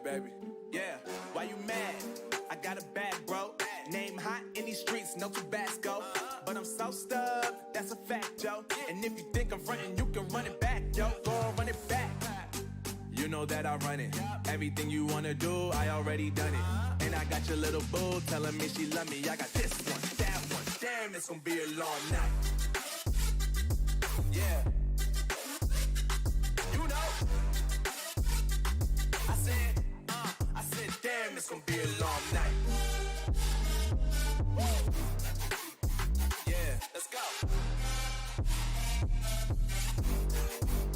baby. Yeah, why you mad? I got a bag, bro. Name hot in these streets, no Tabasco. But I'm so stubbed, that's a fact, yo. And if you think I'm frontin', you can run it back, yo. Go on, run it back. You know that I run it. Everything you wanna do, I already done it. And I got your little boo telling me she love me. I got this one, that one. Damn, it's gonna be a long night. Yeah. You know. I said, damn, it's gonna be a long night. Yeah, let's go.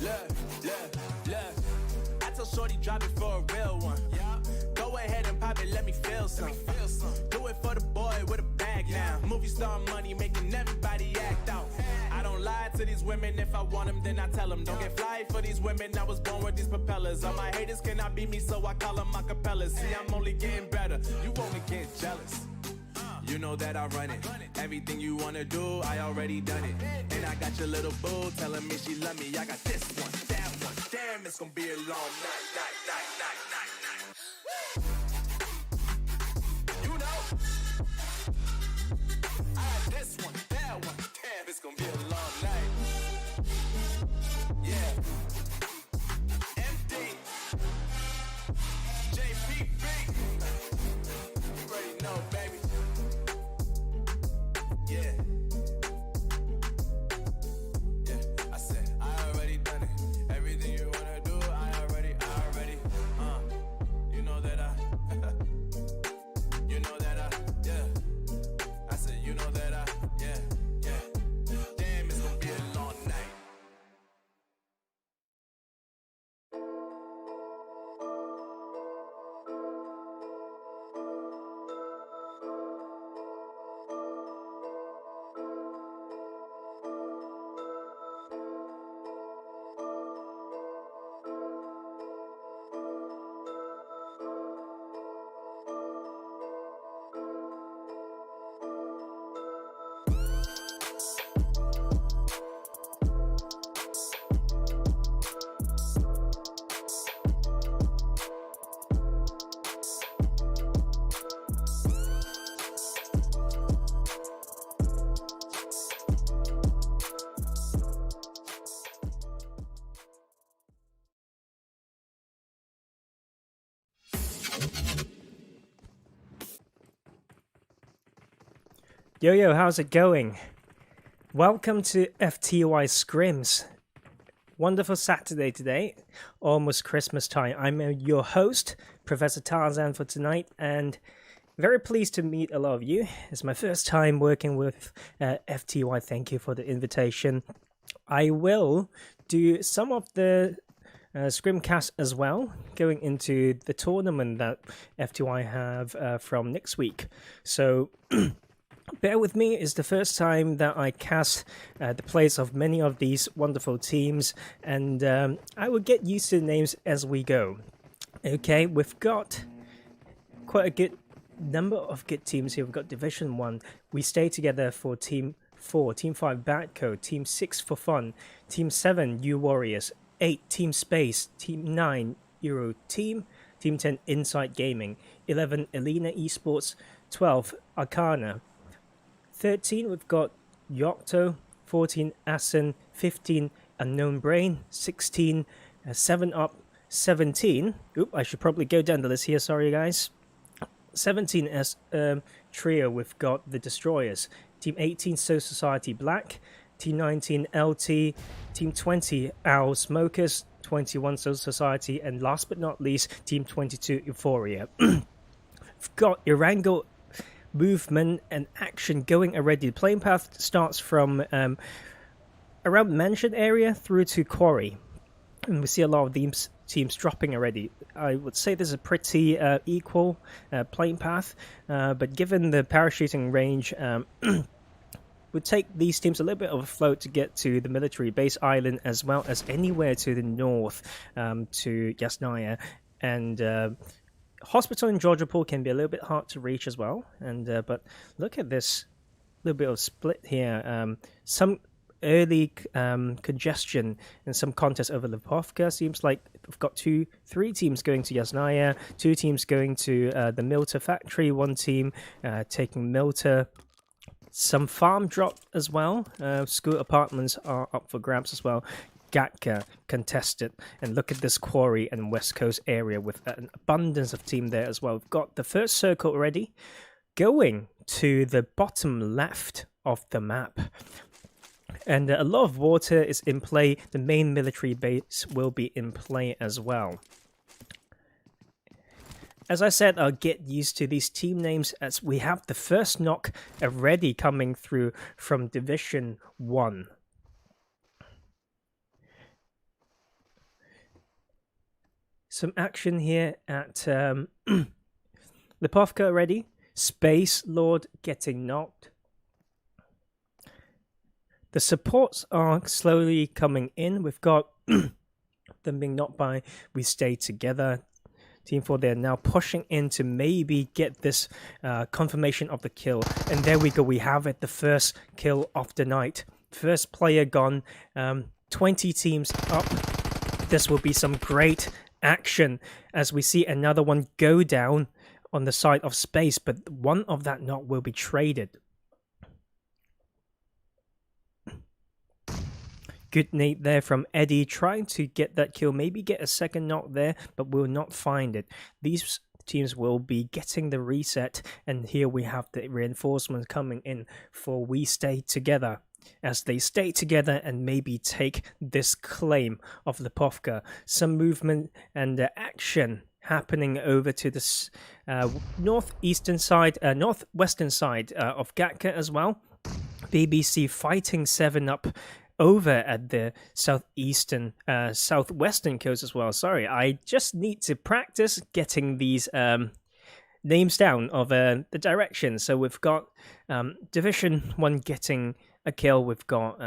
Look. I told Shorty drop it for a real one. Yeah. Go ahead and pop it, let me feel some. Do it for the boy with a bag now. Movie star money making everybody act out. I don't lie to these women, if I want them then I tell them. Don't get fly for these women, I was born with these propellers. All my haters cannot beat me, so I call them acapellas. See, I'm only getting better, you only get jealous. You know that I run it. Everything you wanna do, I already done it. And I got your little boo telling me she love me. I got this one, that one. Damn, it's gonna be a long night. You know, I got this one, that one. Damn, it's gonna be a long night. Yeah. MD. JPB. You already know, baby. Yeah. I said, I already done it. Everything you wanna do, I already. You know that yeah. I said, you know that yeah. Damn, it's gonna be a long night. Yo, how's it going? Welcome to FTY Scrims. Wonderful Saturday today, almost Christmas time. I'm your host, Professor Tarzan, for tonight, and very pleased to meet a lot of you. It's my first time working with FTY. Thank you for the invitation. I will do some of the Scrimcast as well, going into the tournament that FTY have from next week. So bear with me, it's the first time that I cast the players of many of these wonderful teams, and I will get used to the names as we go. Okay, we've got quite a good number of good teams here. We've got Division 1. We stay together for Team 4, Team 5 Batco, Team 6 for Fun, Team 7 U Warriors, 8 Team Space, Team 9 Euro Team, Team 10 Inside Gaming, 11 Elena Esports, 12 Arcana, 13 we've got Yocto, 14 Assen, 15 Unknown Brain, 16 7 Up, 17 I should probably go down the list here, sorry guys. 17 as trio, we've got the Destroyers, Team 18 Soul Society Black, Team 19 LT, Team 20 Owl Smokers, 21 Soul Society, and last but not least Team 22 Euphoria. We've got Irango movement and action going already. The playing path starts from around Mansion area through to Quarry, and we see a lot of these teams dropping already. I would say this is a pretty equal playing path, but given the parachuting range, would take these teams a little bit of a float to get to the military base island, as well as anywhere to the north to Yasnaya, and Hospital in Georgiapol can be a little bit hard to reach as well. And but look at this little bit of split here. Some early congestion in some contests over Lipovka. Seems like we've got three teams going to Yasnaya, 2 teams going to the Milta factory, 1 team taking Milta. Some farm drop as well. School apartments are up for grabs as well. Gatka contested, and look at this quarry and west coast area with an abundance of team there as well. We've got the first circle already going to the bottom left of the map, and a lot of water is in play. The main military base will be in play as well. As I said, I'll get used to these team names as we have the first knock already coming through from Division 1. Some action here at Lipovka already. Space Lord getting knocked. The supports are slowly coming in. We've got them being knocked by We Stay Together. Team 4, they're now pushing in to maybe get this confirmation of the kill. And there we go, we have it, the first kill of the night. First player gone, 20 teams up. This will be some great action as we see another one go down on the side of Space, but one of that knock will be traded. Good nade there from Eddie, trying to get that kill, maybe get a second knock there, but will not find it. These teams will be getting the reset, and here we have the reinforcements coming in for We Stay Together, as they stay together and maybe take this claim of Lipovka. Some movement and action happening over to the northwestern side of Gatka as well. BBC fighting 7-up over at the southwestern coast as well. Sorry, I just need to practice getting these names down of the direction. So we've got Division 1 getting a kill. We've got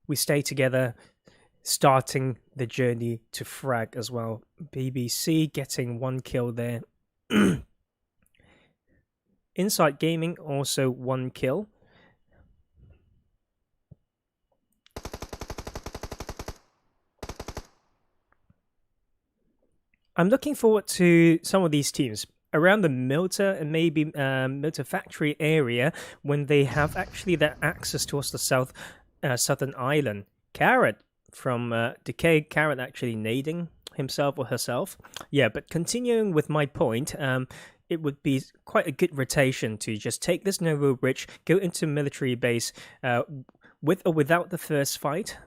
We Stay Together starting the journey to frag as well. BBC getting 1 kill there. Inside Gaming also 1 kill. I'm looking forward to some of these teams around the Milta and maybe Milta factory area when they have actually that access towards the southern island. Carrot from Decay, Carrot actually nading himself or herself. Yeah, but continuing with my point, it would be quite a good rotation to just take this Novo Bridge, go into military base with or without the first fight.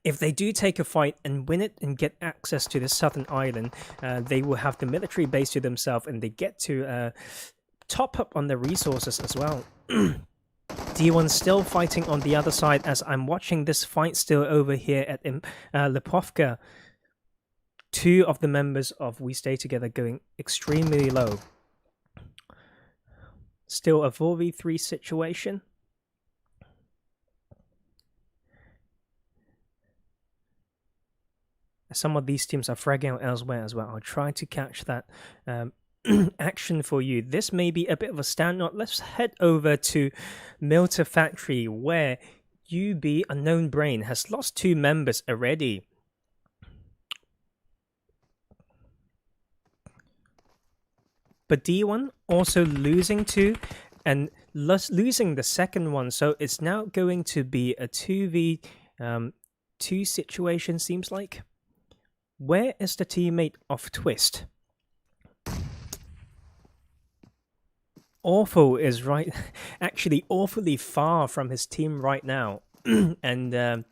If they do take a fight and win it and get access to the southern island, they will have the military base to themselves, and they get to top up on their resources as well. D1 still fighting on the other side as I'm watching this fight still over here at Lipovka. 2 of the members of We Stay Together going extremely low. Still a 4v3 situation. Some of these teams are fragging out elsewhere as well. I'll try to catch that action for you. This may be a bit of a standout. Let's head over to Milta Factory, where UB Unknown Brain has lost 2 members already. But D1 also losing 2 and losing the second one. So it's now going to be a 2v2 situation, seems like. Where is the teammate of Twist? Awful is right, actually awfully far from his team right now. And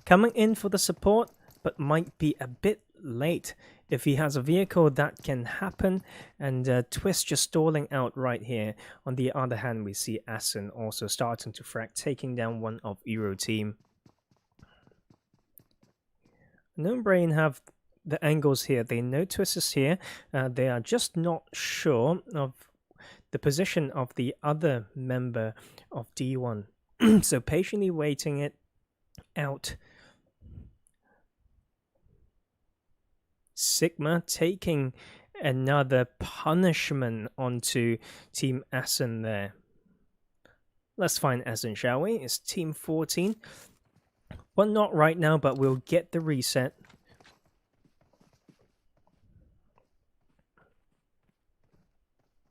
coming in for the support, but might be a bit late. If he has a vehicle, that can happen. And Twist just stalling out right here. On the other hand, we see Asen also starting to frag, taking down one of Euro team. No Brain have the angles here. They know Twist is here. They are just not sure of the position of the other member of D1. So patiently waiting it out. Sigma taking another punishment onto Team Asen there. Let's find Essen, shall we? It's Team 14. Well, not right now, but we'll get the reset.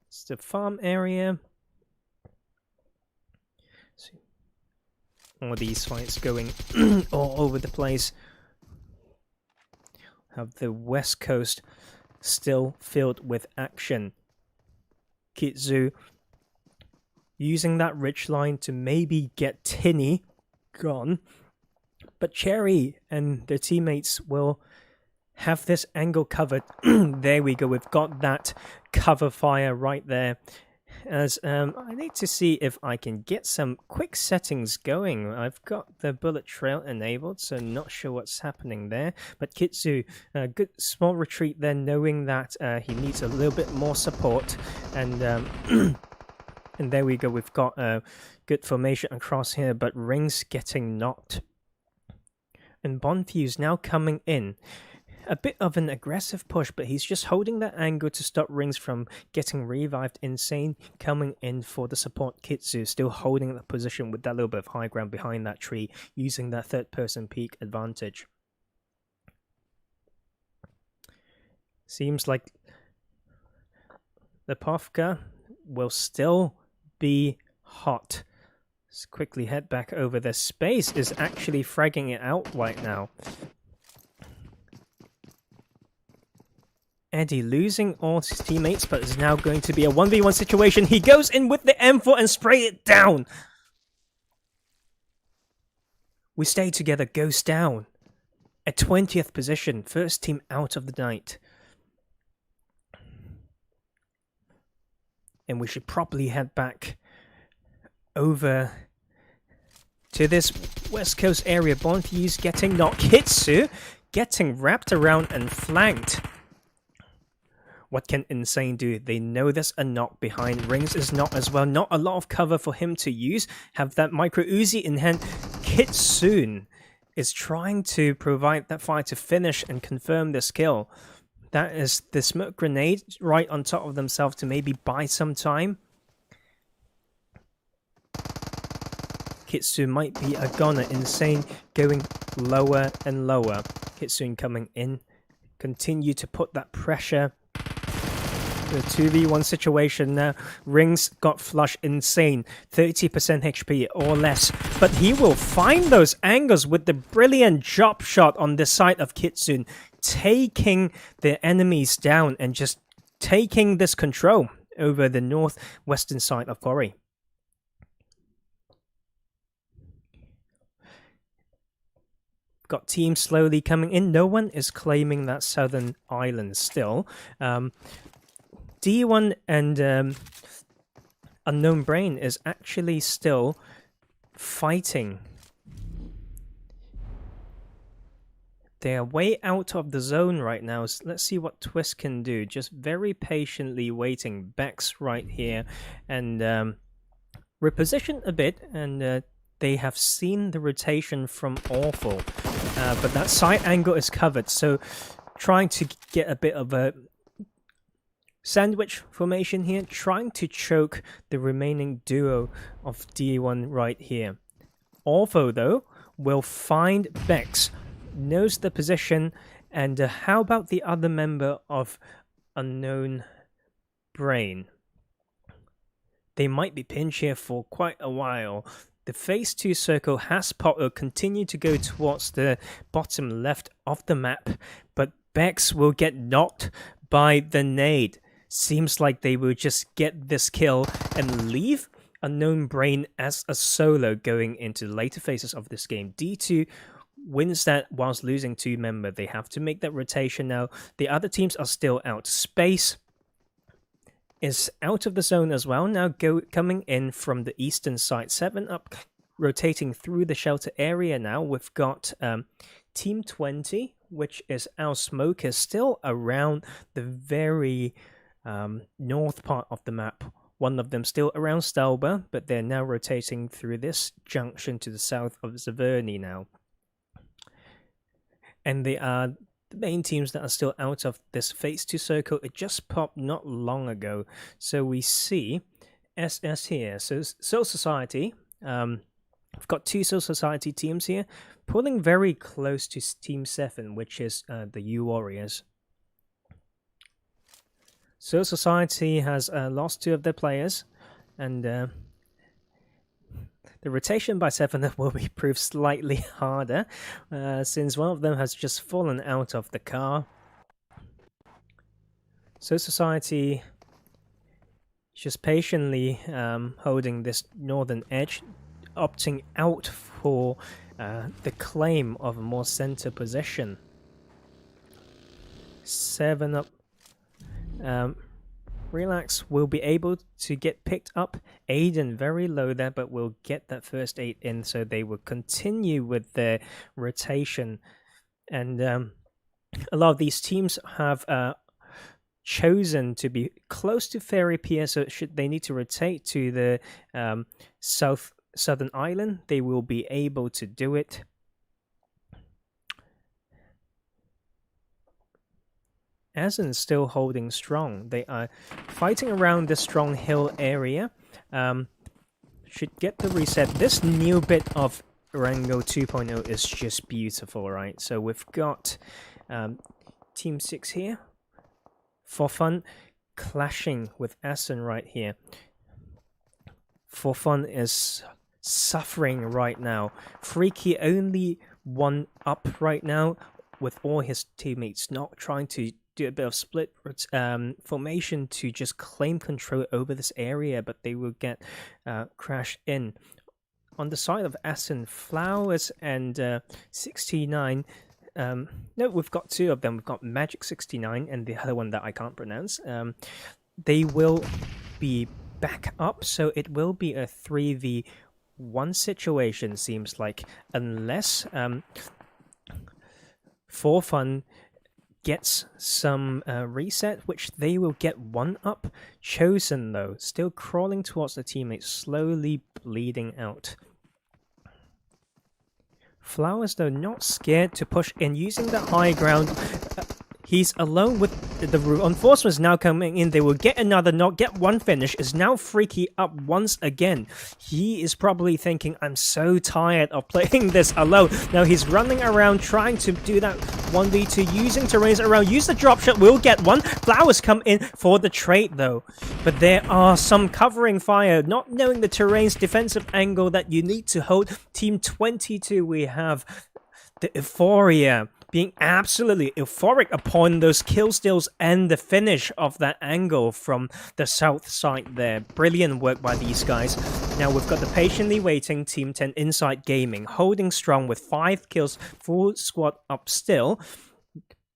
It's the farm area. See. All these fights going all over the place. Have the west coast still filled with action. Kitsu using that ridge line to maybe get Tinny gone. But Cherry and their teammates will have this angle covered. There we go. We've got that cover fire right there. As I need to see if I can get some quick settings going. I've got the bullet trail enabled, so not sure what's happening there. But Kitsu, good small retreat there, knowing that he needs a little bit more support. And and there we go. We've got a good formation across here, but Rings getting knocked. And Bonfuse now coming in. A bit of an aggressive push, but he's just holding that angle to stop Rings from getting revived. Insane coming in for the support. Kitsu still holding that position with that little bit of high ground behind that tree, using that third-person peek advantage. Seems like the Pofka will still be hot. Let's quickly head back over. The space is actually fragging it out right now. Eddie losing all his teammates, but is now going to be a 1v1 situation. He goes in with the M4 and spray it down. We stay together, goes down. At 20th position, first team out of the night. And we should probably head back over to this west coast area. Bonfuse getting knocked. Kitsu getting wrapped around and flanked. What can Insane do? They know there's a knock behind. Rings is not as well. Not a lot of cover for him to use. Have that micro Uzi in hand. Kitsune is trying to provide that fire to finish and confirm this kill. That is the smoke grenade right on top of themselves to maybe buy some time. Kitsune might be a goner. Insane going lower and lower. Kitsune coming in. Continue to put that pressure. The 2v1 situation now. Rings got flush. Insane. 30% HP or less. But he will find those angles with the brilliant drop shot on the side of Kitsune. Taking the enemies down and just taking this control over the northwestern side of Quarry. Got teams slowly coming in. No one is claiming that southern island still. D1 and Unknown Brain is actually still fighting. They are way out of the zone right now. So let's see what Twist can do. Just very patiently waiting. Bex right here. And reposition a bit. And they have seen the rotation from Awful. But that side angle is covered. So trying to get a bit of a sandwich formation here, trying to choke the remaining duo of D1 right here. Ortho, though, will find Bex, knows the position, and how about the other member of Unknown Brain? They might be pinned here for quite a while. The phase 2 circle has popped, continue to go towards the bottom left of the map, but Bex will get knocked by the nade. Seems like they will just get this kill and leave Unknown Brain as a solo going into the later phases of this game. D2 wins that whilst losing 2 members. They have to make that rotation now. The other teams are still out. Space is out of the zone as well. Now coming in from the eastern side. 7 up, rotating through the shelter area now. We've got Team 20, which is our smokers, still around the very north part of the map. One of them still around Stalber, but they're now rotating through this junction to the south of Zaverny now. And they are the main teams that are still out of this phase 2 circle. It just popped not long ago. So we see SS here. So Soul Society. We've got two Soul Society teams here, pulling very close to Team 7, which is the U Warriors. Soul Society has lost 2 of their players, and the rotation by 7 will be proved slightly harder, since one of them has just fallen out of the car. Soul Society just patiently holding this northern edge, opting out for the claim of a more center position. 7 up. Relax will be able to get picked up. Aiden very low there, but will get that first 8 in, so they will continue with their rotation. And a lot of these teams have chosen to be close to Ferry Pier, so should they need to rotate to the southern island, they will be able to do it. Asen still holding strong. They are fighting around the strong hill area. Should get the reset. This new bit of Rango 2.0 is just beautiful, right? So we've got Team 6 here. For fun, clashing with Asen right here. For fun is suffering right now. Freaky only 1 up right now, with all his teammates not trying to do a bit of split formation to just claim control over this area, but they will get crashed in. On the side of Asen, Flowers and 69. No, we've got 2 of them. We've got Magic 69 and the other one that I can't pronounce. They will be back up, so it will be a 3v1 situation, seems like, unless For Fun gets some reset, which they will get 1 up. Chosen, though, still crawling towards the teammates, slowly bleeding out. Flowers, though, not scared to push in, using the high ground. He's alone with the reinforcements now coming in. They will get another knock, get 1 finish. Is now Freaky up once again. He is probably thinking, I'm so tired of playing this alone. Now he's running around trying to do that 1v2, using terrains around. Use the drop shot, will get 1. Flowers come in for the trade, though. But there are some covering fire, not knowing the terrain's defensive angle that you need to hold. Team 22, we have the Euphoria being absolutely euphoric upon those kill steals and the finish of that angle from the south side there. Brilliant work by these guys. Now we've got the patiently waiting Team 10 Inside Gaming, holding strong with 5 kills, full squad up still,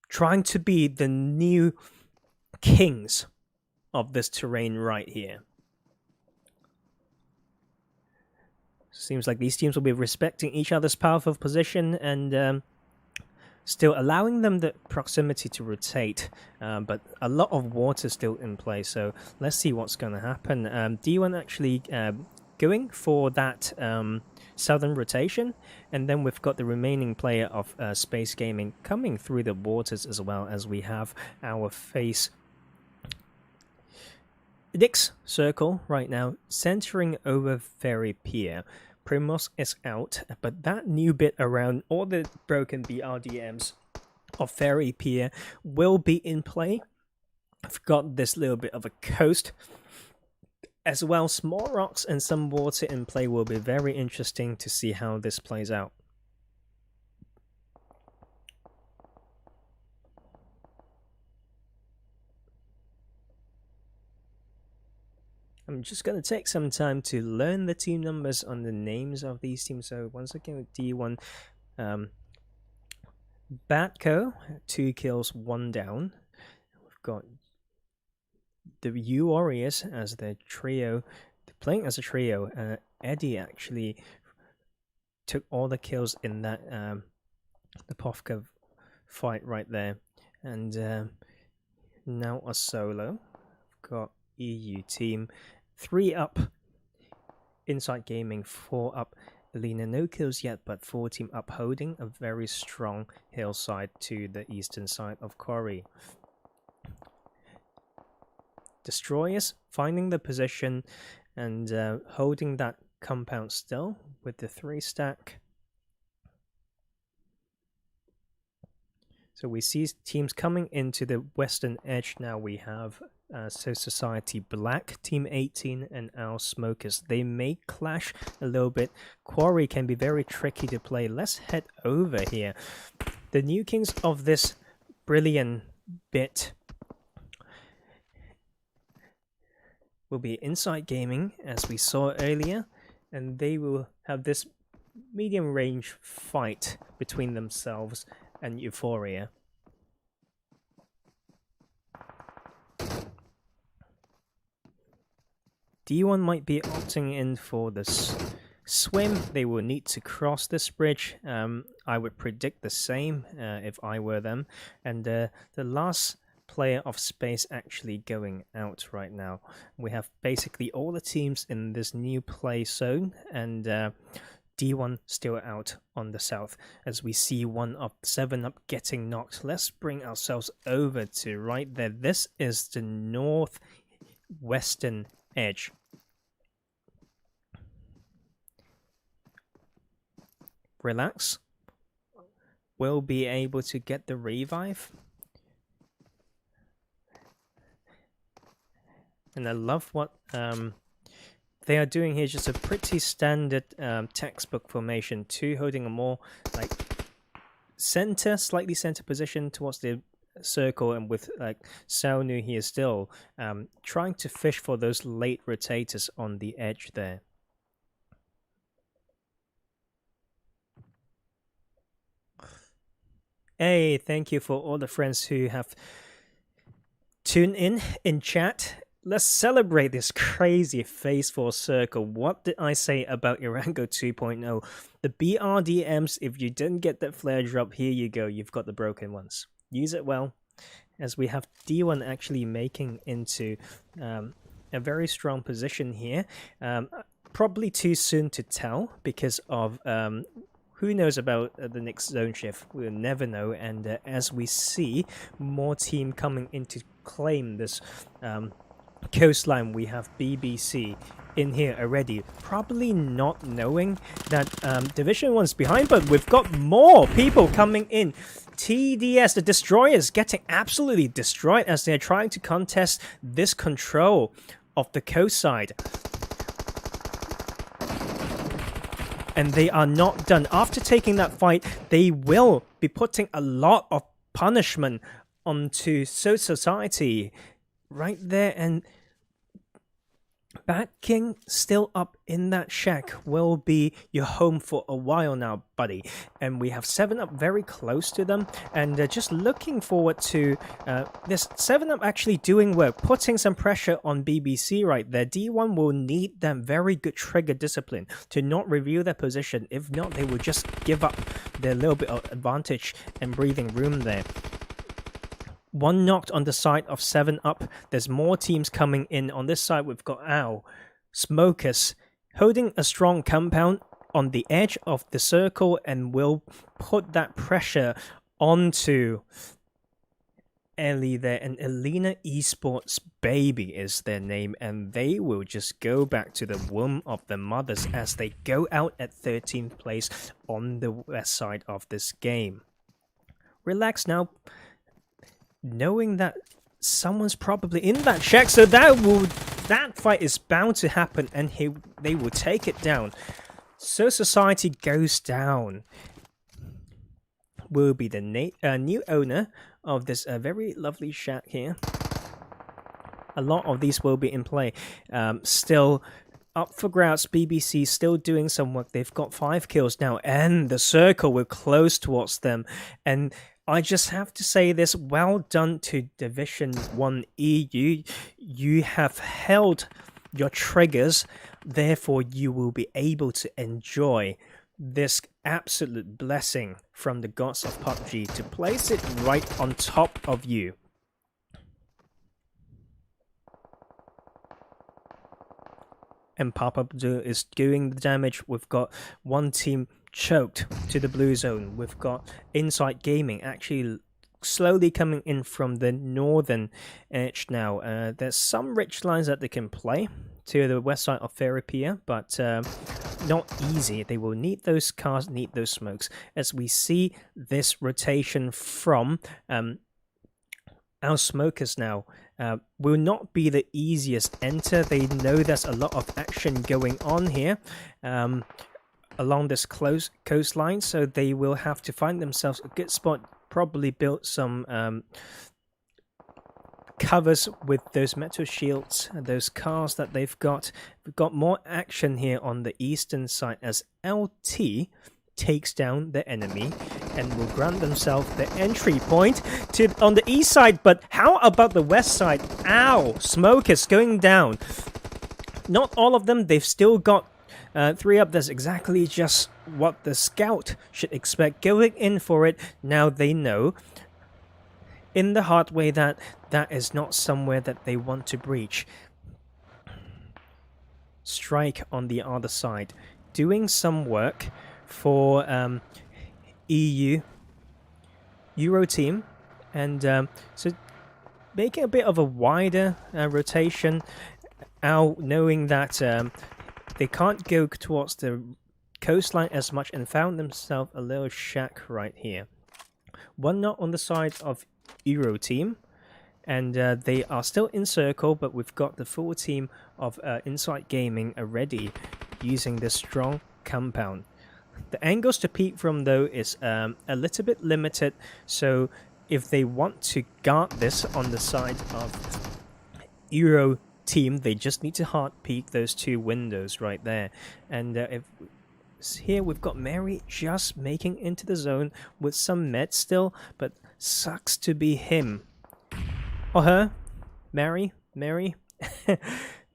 trying to be the new kings of this terrain right here. Seems like these teams will be respecting each other's powerful position and still allowing them the proximity to rotate, but a lot of water still in play, so let's see what's going to happen. D1 actually going for that southern rotation, and then we've got the remaining player of Space Gaming coming through the waters, as well as we have our face Nick's circle right now, centering over Ferry Pier. Primos is out, but that new bit around all the broken BRDMs of Ferry Pier will be in play. I've got this little bit of a coast as well. Small rocks and some water in play will be very interesting to see how this plays out. I'm just going to take some time to learn the team numbers on the names of these teams. So once again with D1, Batco, 2 kills, 1 down. We've got the U Warriors as their trio. They're playing as a trio. Eddie actually took all the kills in that the Povka fight right there. And now a solo. We've got EU team, 3 up. Inside Gaming, 4 up. Alina, no kills yet, but 4 team up, holding a very strong hillside to the eastern side of Quarry. Destroyers finding the position and holding that compound still with the 3-stack. So we see teams coming into the western edge now. We have So Society Black, Team 18, and our Smokers. They may clash a little bit. Quarry can be very tricky to play. Let's head over here. The new kings of this brilliant bit will be Inside Gaming, as we saw earlier, and they will have this medium range fight between themselves and Euphoria. D1 might be opting in for this swim. They will need to cross this bridge. I would predict the same if I were them. And the last player of space actually going out right now. We have basically all the teams in this new play zone, and D1 still out on the south, as we see one of 7 Up getting knocked. Let's bring ourselves over to right there. This is the northwestern edge. Relax. We'll be able to get the revive. And I love what they are doing here. Just a pretty standard textbook formation. 2 holding a more like slightly center position towards the circle, and with like Saunu here still trying to fish for those late rotators on the edge there. Hey, thank you for all the friends who have tuned in chat. Let's celebrate this crazy Phase 4 circle. What did I say about Irango 2.0? The BRDMs, if you didn't get that flare drop, here you go. You've got the broken ones. Use it well, as we have D1 actually making into a very strong position here. Probably too soon to tell because of who knows about the next zone shift. We'll never know. And as we see more team coming in to claim this coastline, we have BBC in here already, probably not knowing that Division 1's behind, but we've got more people coming in. TDS, the Destroyers, getting absolutely destroyed as they're trying to contest this control of the coast side. And they are not done. After taking that fight, they will be putting a lot of punishment onto So Society right there. And Bat King still up in that shack will be your home for a while now, buddy. And we have 7 Up very close to them, and just looking forward to this 7 Up actually doing work, putting some pressure on BBC right there. D1 will need that very good trigger discipline to not reveal their position. If not, they will just give up their little bit of advantage and breathing room there. 1 knocked on the side of 7 Up. There's more teams coming in. On this side, we've got our Smokers holding a strong compound on the edge of the circle, and will put that pressure onto Ellie there. And Elena Esports Baby is their name, and they will just go back to the womb of the mothers as they go out at 13th place on the west side of this game. Relax now, knowing that someone's probably in that shack, so that fight is bound to happen, and they will take it down. So Society goes down. Will be the new owner of this very lovely shack here. A lot of these will be in play. Still up for grabs. BBC still doing some work. They've got 5 kills now, and the circle will close towards them. And I just have to say this, well done to Division 1 EU. You have held your triggers, therefore you will be able to enjoy this absolute blessing from the gods of PUBG to place it right on top of you. And Papa Abdul is doing the damage. We've got one team choked to the blue zone. We've got Inside Gaming actually slowly coming in from the northern edge now. There's some rich lines that they can play to the west side of Therapia, but not easy. They will need those cars, need those smokes, as we see this rotation from our smokers now. Will not be the easiest enter. They know there's a lot of action going on here along this close coastline, so they will have to find themselves a good spot, probably build some covers with those metal shields and those cars that they've got. We've got more action here on the eastern side as LT takes down the enemy and will grant themselves the entry point to on the east side. But how about the west side? Ow! Smokers going down. Not all of them. They've still got 3 up. That's exactly just what the scout should expect. Going in for it, now they know in the hard way that that is not somewhere that they want to breach. Strike on the other side, doing some work for EU Euro team, and so making a bit of a wider rotation out, knowing that they can't go towards the coastline as much, and found themselves a little shack right here. One knot on the side of Euro team, and they are still in circle, but we've got the full team of Inside Gaming already using this strong compound. The angles to peek from though is a little bit limited, so if they want to guard this on the side of Euro team, they just need to hard peek those 2 windows right there. And if here we've got Mary just making into the zone with some meds still, but sucks to be him or her, Mary,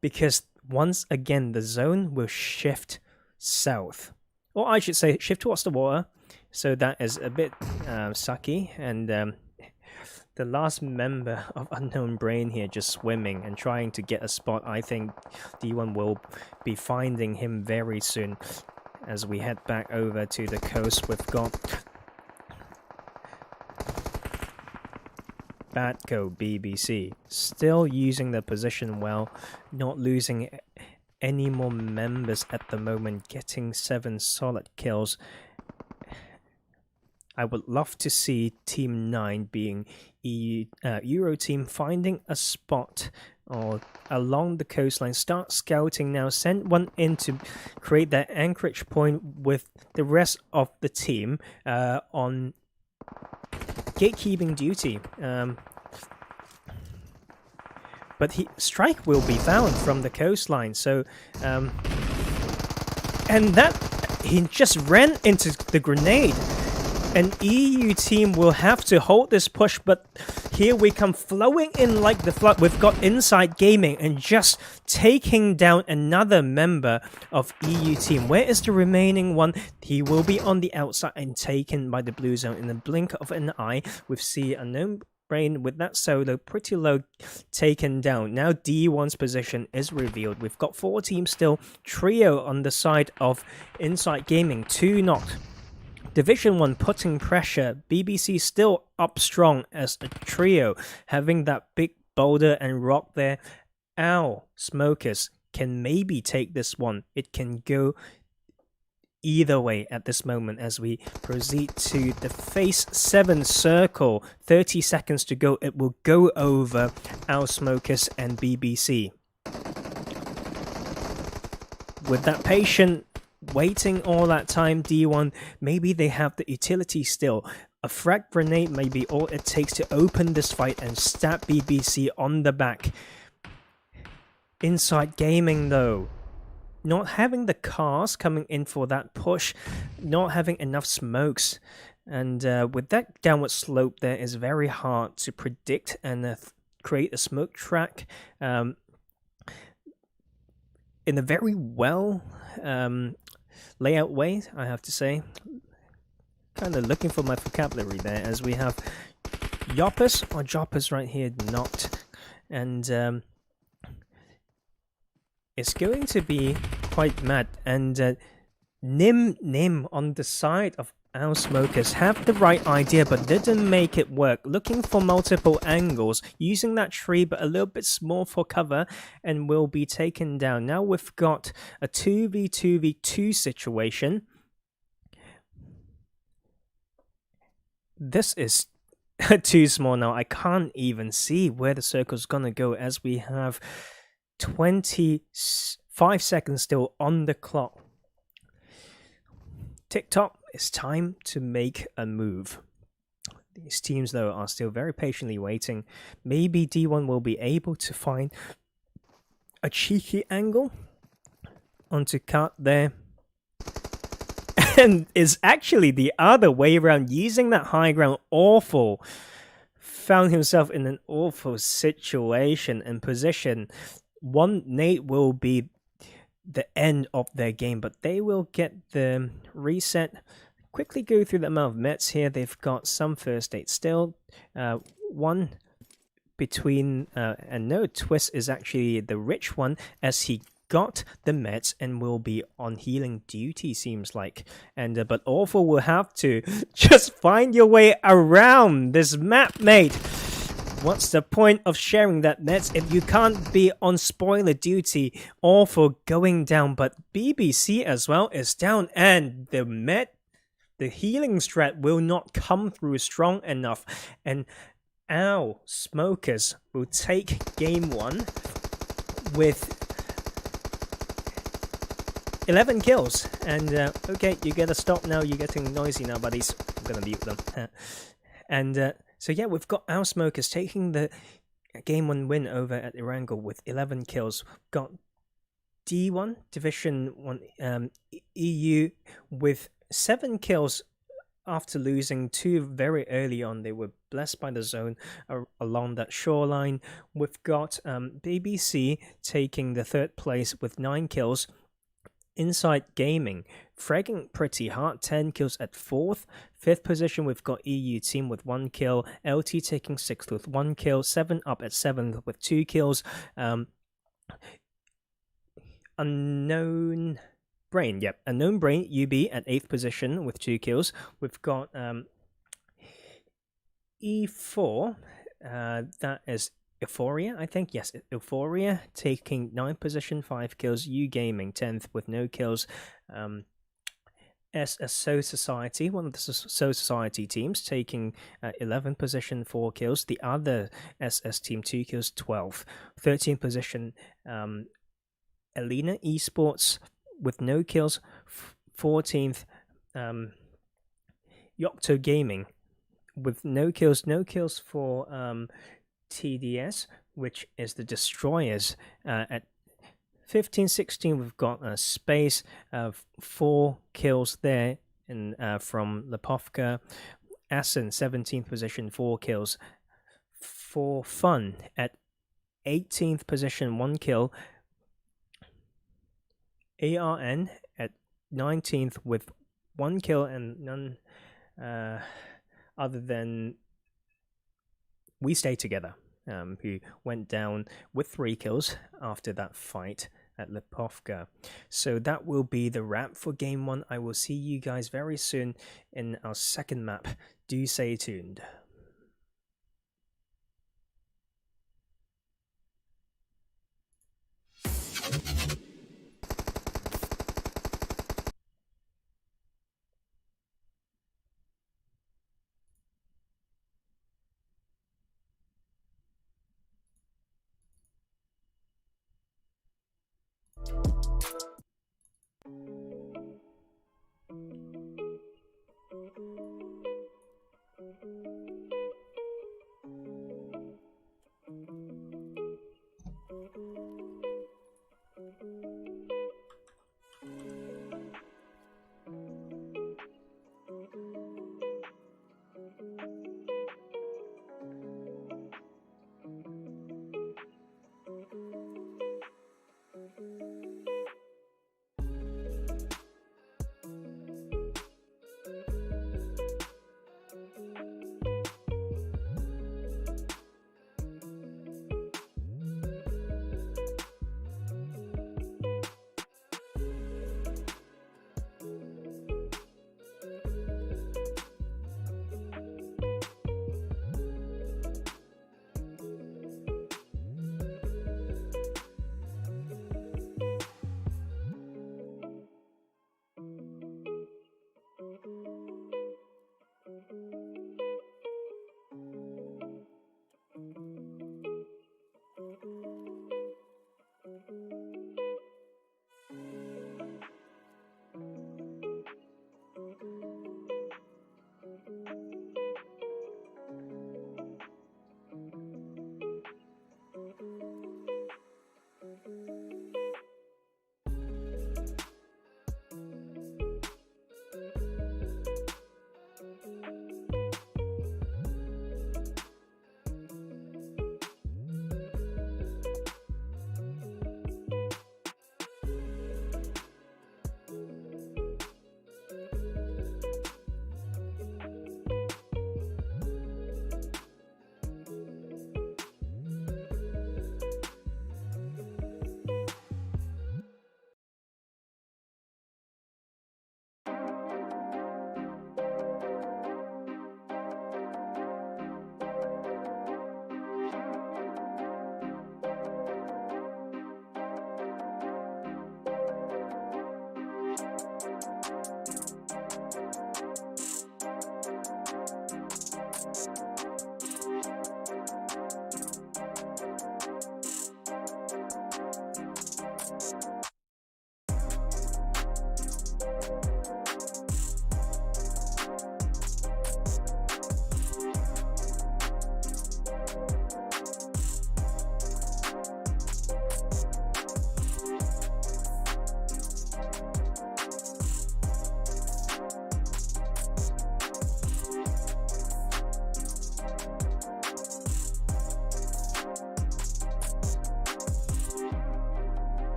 because once again the zone will shift south, or I should say shift towards the water, so that is a bit sucky. And the last member of Unknown Brain here just swimming and trying to get a spot. I think D1 will be finding him very soon. As we head back over to the coast, we've got Batco BBC still using the position well, not losing any more members at the moment, getting 7 solid kills. I would love to see Team 9 being Euro team finding a spot or along the coastline, start scouting now, send one in to create that anchorage point with the rest of the team on gatekeeping duty. But strike will be found from the coastline, so and that he just ran into the grenade. An EU team will have to hold this push, but here we come flowing in like the flood. We've got Inside Gaming and just taking down another member of EU team. Where is the remaining one? He will be on the outside and taken by the blue zone in the blink of an eye. We see Unknown Brain with that solo pretty low taken down. Now D1's position is revealed. We've got 4 teams still. Trio on the side of Inside Gaming, 2 knocked. Division 1 putting pressure. BBC still up strong as a trio, having that big boulder and rock there. Ow, Smokers can maybe take this one. It can go either way at this moment as we proceed to the phase 7 circle. 30 seconds to go. It will go over our Smokers and BBC. With that patient waiting all that time, D1, maybe they have the utility still. A frag grenade may be all it takes to open this fight and stab BBC on the back. Inside Gaming though, not having the cars coming in for that push, not having enough smokes, and with that downward slope there is very hard to predict and create a smoke track in a very well layout way, I have to say. Kind of looking for my vocabulary there, as we have Yoppers or Joppers right here knocked, and it's going to be quite mad. And Nim on the side of our smokers have the right idea but didn't make it work. Looking for multiple angles, using that tree but a little bit small for cover, and will be taken down. Now we've got a 2v2v2 situation. This is too small now. I can't even see where the circle's gonna go, as we have 25 seconds still on the clock. TikTok, it's time to make a move. These teams, though, are still very patiently waiting. Maybe D1 will be able to find a cheeky angle onto cut there. And it's actually the other way around, using that high ground. Awful. Found himself in an awful situation and position. One nade will be the end of their game, but they will get the reset. Quickly go through the amount of mets here. They've got some first aid still. One between, and no, Twist is actually the rich one, as he got the meds and will be on healing duty, seems like. And but Awful will have to just find your way around this map, mate. What's the point of sharing that meds if you can't be on spoiler duty? Awful going down, but BBC as well is down, and the healing strat will not come through strong enough, and our smokers will take game 1 with 11 kills. And okay, you gotta stop now, you're getting noisy now, buddies. I'm gonna mute them. And so yeah, we've got our smokers taking the game 1 win over at Erangel with 11 kills. Got D1 Division 1 EU with 7 kills after losing 2 very early on. They were blessed by the zone along that shoreline. We've got BBC taking the 3rd place with 9 kills. Inside Gaming, fragging pretty hard, 10 kills at 4th. 5th position, we've got EU Team with 1 kill. LT taking 6th with 1 kill. 7 up at 7th with 2 kills. Unknown Brain, yep. Unknown Brain, UB at 8th position with 2 kills. We've got E4, that is Euphoria, I think. Yes, Euphoria taking 9th position, 5 kills. U Gaming 10th with no kills. So Society, one of the So Society teams, taking 11th position, 4 kills. The other SS team, 2 kills, 12th. 13th position, Elena Esports with no kills. 14th, Yocto Gaming with no kills. No kills for TDS, which is the Destroyers. At 15-16, we've got Space, 4 kills there, and from Lepovka. Assen, 17th position, 4 kills. For Fun, at 18th position, 1 kill. ARN at 19th with 1 kill and none other than We Stay Together, who went down with 3 kills after that fight at Lepovka. So that will be the wrap for game 1. I will see you guys very soon in our second map. Do stay tuned.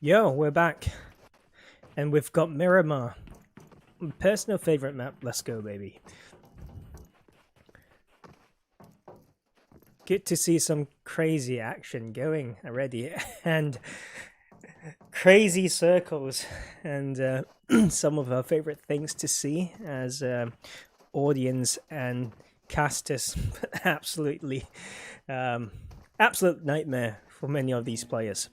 Yo, we're back. And we've got Miramar. Personal favorite map. Let's go, baby. Good to see some crazy action going already. And crazy circles. And some of our favorite things to see as audience and casters. Absolutely. Absolute nightmare for many of these players.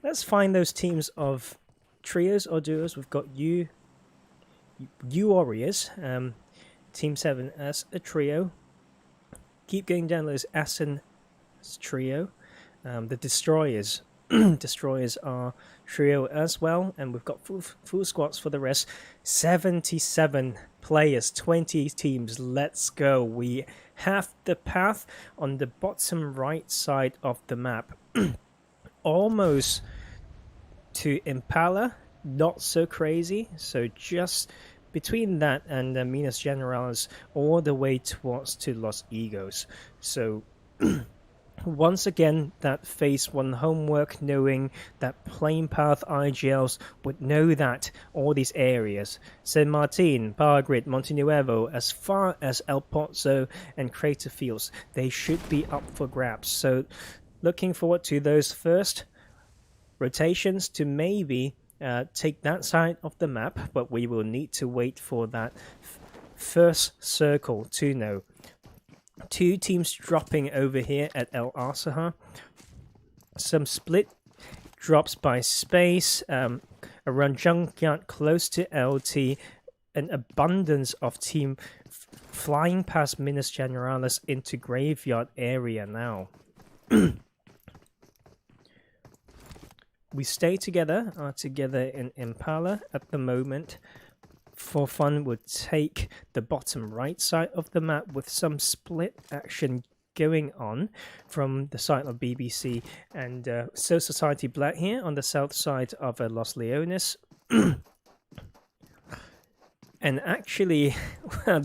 Let's find those teams of trios or duos. We've got U Warriors, Team 7 as a trio. Keep going down those Assen trio. The Destroyers. Destroyers are trio as well. And we've got full squads for the rest. 77 players, 20 teams. Let's go. We have the path on the bottom right side of the map. Almost to Impala, not so crazy, so just between that and Minas Generalis all the way towards to Los Egos. So once again, that phase 1 homework, knowing that plain path IGLs would know that all these areas, San Martin, Power Grid, Monte Nuevo, as far as El Pozo and Crater Fields, they should be up for grabs. So looking forward to those first rotations to maybe take that side of the map, but we will need to wait for that first circle to know. 2 teams dropping over here at El Asaha. Some split drops by space, around Junkyard close to LT, an abundance of team flying past Minas Generalis into Graveyard area now. We stay together, are together in Impala at the moment. For fun, we'll take the bottom right side of the map with some split action going on from the side of BBC and So Society Black here on the south side of Los Leones. And actually, well,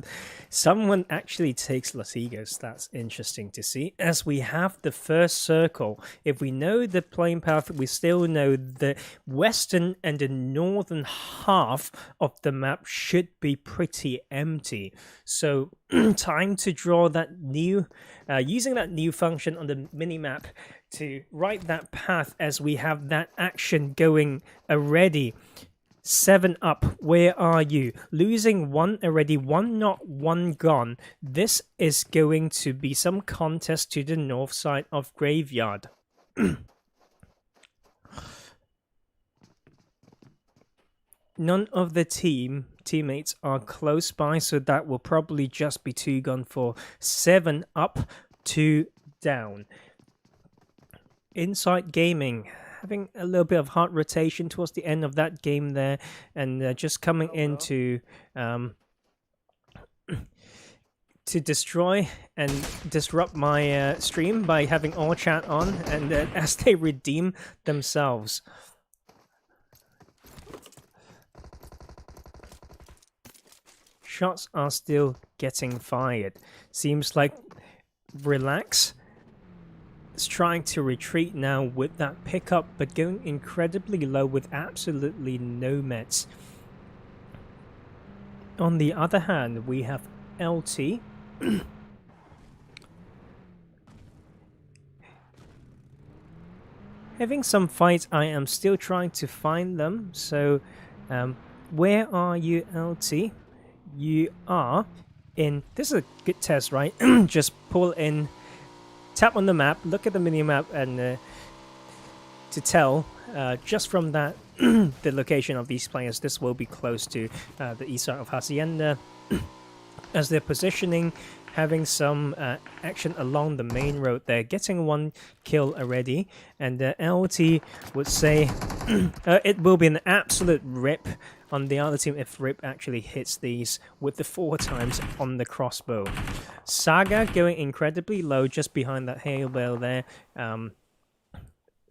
someone actually takes Los Egos. That's interesting to see. As we have the first circle, if we know the playing path, we still know the western and the northern half of the map should be pretty empty. So time to draw that new, using that new function on the mini-map to write that path as we have that action going already. 7 up, where are you? Losing 1 already, 1 not, 1 gone. This is going to be some contest to the north side of Graveyard. None of the teammates are close by, so that will probably just be 2 gone for 7 up, 2 down. Inside Gaming, having a little bit of hard rotation towards the end of that game there, and just coming in to destroy and disrupt my stream by having all chat on, and as they redeem themselves. Shots are still getting fired. Seems like Relax is trying to retreat now with that pickup, but going incredibly low with absolutely no meds. On the other hand, we have LT. Having some fights, I am still trying to find them. So, where are you, LT? You are in... This is a good test, right? Just pull in... Tap on the map, look at the mini-map, and to tell, just from that, the location of these players, this will be close to the east side of Hacienda. As they're positioning, having some action along the main road there, getting 1 kill already, and LT would say it will be an absolute rip on the other team if Rip actually hits these with the 4 times on the crossbow. Saga going incredibly low just behind that hail bale there.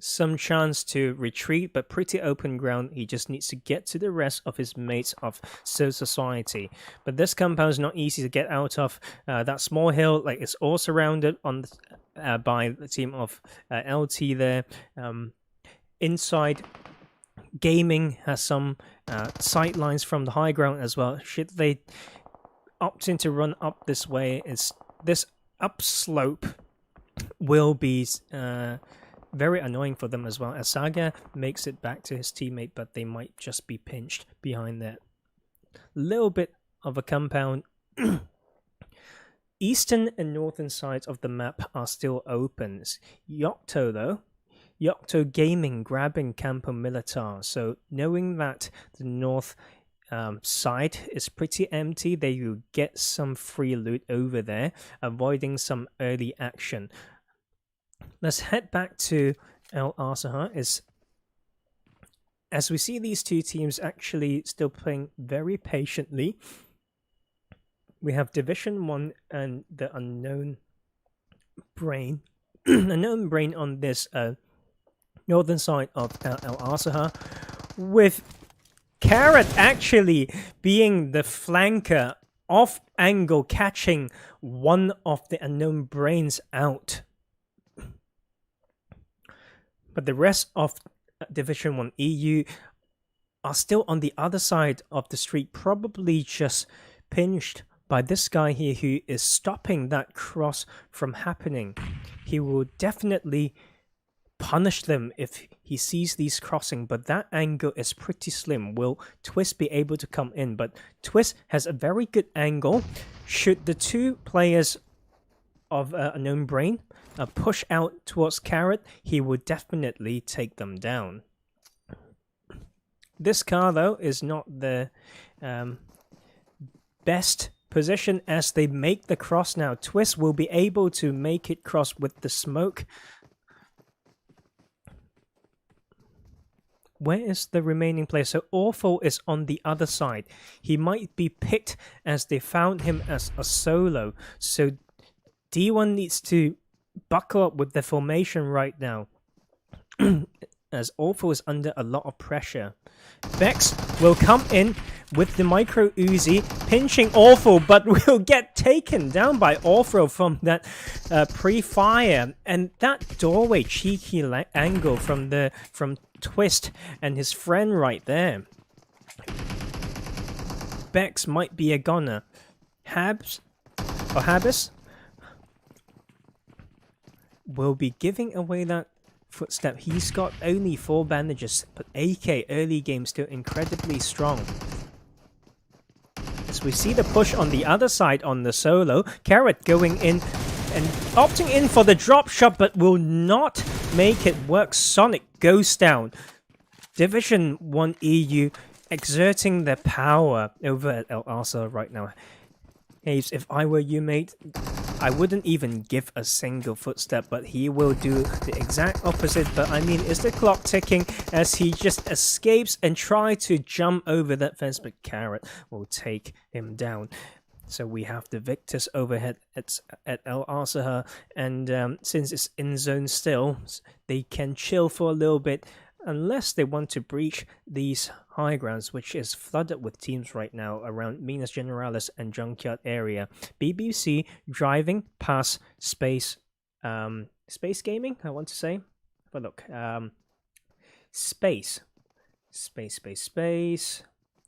some chance to retreat, but pretty open ground. He just needs to get to the rest of his mates of Soul Society. But this compound is not easy to get out of. That small hill, like, it's all surrounded on by the team of LT there. Inside, Gaming has some sight lines from the high ground as well. Should they opting to run up this way, this upslope will be very annoying for them as well, as Saga makes it back to his teammate, but they might just be pinched behind that little bit of a compound. Eastern and northern sides of the map are still open. Yocto, though. Yocto Gaming grabbing Campo Militar. So knowing that the north side is pretty empty, they will get some free loot over there, avoiding some early action. Let's head back to El Asaha. As we see these two teams actually still playing very patiently. We have Division 1 and the Unknown Brain. Unknown Brain on this northern side of El Asaha, with Carrot actually being the flanker off angle, catching one of the Unknown Brains out. But the rest of Division 1 EU are still on the other side of the street, probably just pinched by this guy here who is stopping that cross from happening. He will definitely punish them if he sees these crossing, but that angle is pretty slim. Will Twist be able to come in? But Twist has a very good angle. Should the two players of Unknown Brain push out towards Carrot, he will definitely take them down. This car, though, is not the best position as they make the cross now. Twist will be able to make it cross with the smoke. Where is the remaining player? So Awful is on the other side. He might be picked as they found him as a solo. So D1 needs to buckle up with the formation right now, as Awful is under a lot of pressure. Bex will come in with the micro Uzi, pinching Awful, but will get taken down by Awful from that pre-fire. And that doorway cheeky angle from Twist and his friend right there. Bex might be a goner. Habs will be giving away that footstep. He's got only 4 bandages, but AK early game still incredibly strong. As we see the push on the other side on the solo, Carrot going in and opting in for the drop shot, but will not make it work. Sonic goes down. Division 1 EU exerting their power over at El Arsa right now. Haves, if I were you, mate, I wouldn't even give a single footstep, but he will do the exact opposite. But I mean, is the clock ticking as he just escapes and try to jump over that fence, but Carrot will take him down. So we have the victors overhead at El Asaha, and since it's in zone still, they can chill for a little bit unless they want to breach these high grounds, which is flooded with teams right now around Minas Generalis and Junkyard area. BBC driving past Space Gaming, I want to say. But look, Space.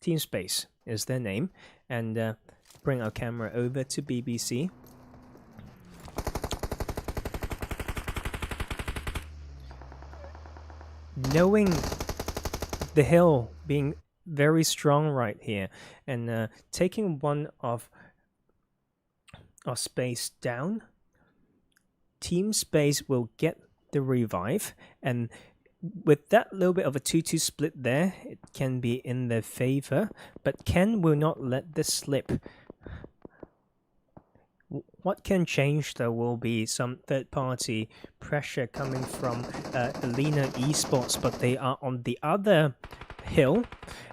Team Space is their name. And bring our camera over to BBC. Knowing the hill being very strong right here, and taking one of our Space down, Team Space will get the revive, and with that little bit of a 2-2 split there, it can be in their favor, but Ken will not let this slip. What can change, though, will be some third-party pressure coming from Alina Esports, but they are on the other hill,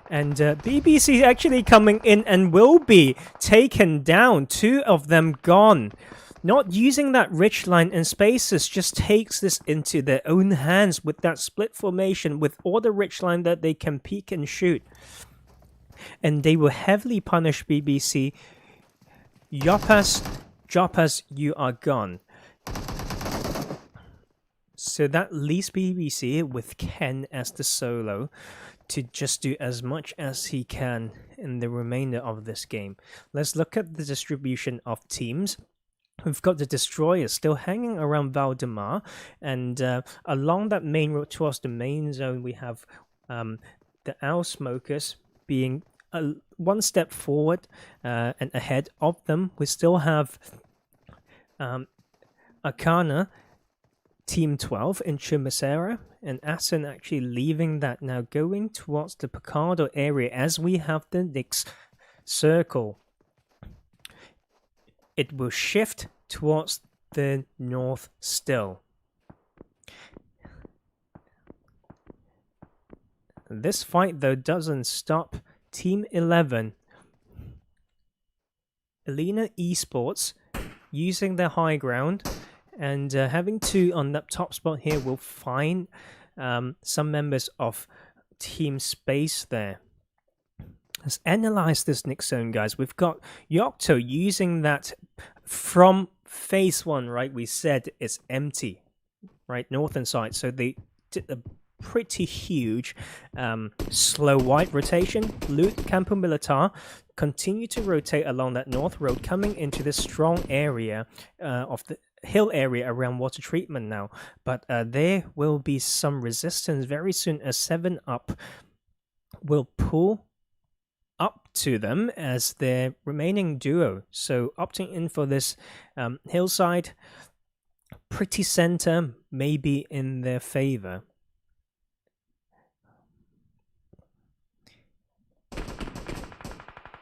and BBC actually coming in and will be taken down. 2 of them gone. Not using that ridge line and spaces just takes this into their own hands with that split formation, with all the ridge line that they can peek and shoot. And they will heavily punish BBC. Jopas, you are gone. So that leaves BBC with Ken as the solo to just do as much as he can in the remainder of this game. Let's look at the distribution of teams. We've got the Destroyers still hanging around Valdemar, and along that main road towards the main zone, we have the Owl Smokers being one step forward and ahead of them. We still have Akana, Team 12 in Chimicera, and Assen actually leaving that now, going towards the Picardo area as we have the Nyx circle. It will shift towards the north still. This fight, though, doesn't stop Team 11. Elena Esports using their high ground and having to, on that top spot here, will find some members of Team Space there. Let's analyze this Nyx zone, guys. We've got Yocto using that from phase 1, right? We said it's empty, right? Northern side. So they did a pretty huge slow white rotation. Loot Campo Militar continue to rotate along that north road, coming into this strong area of the hill area around water treatment now. But there will be some resistance very soon as 7-Up will pull up to them as their remaining duo. So opting in for this hillside, pretty center, maybe in their favor.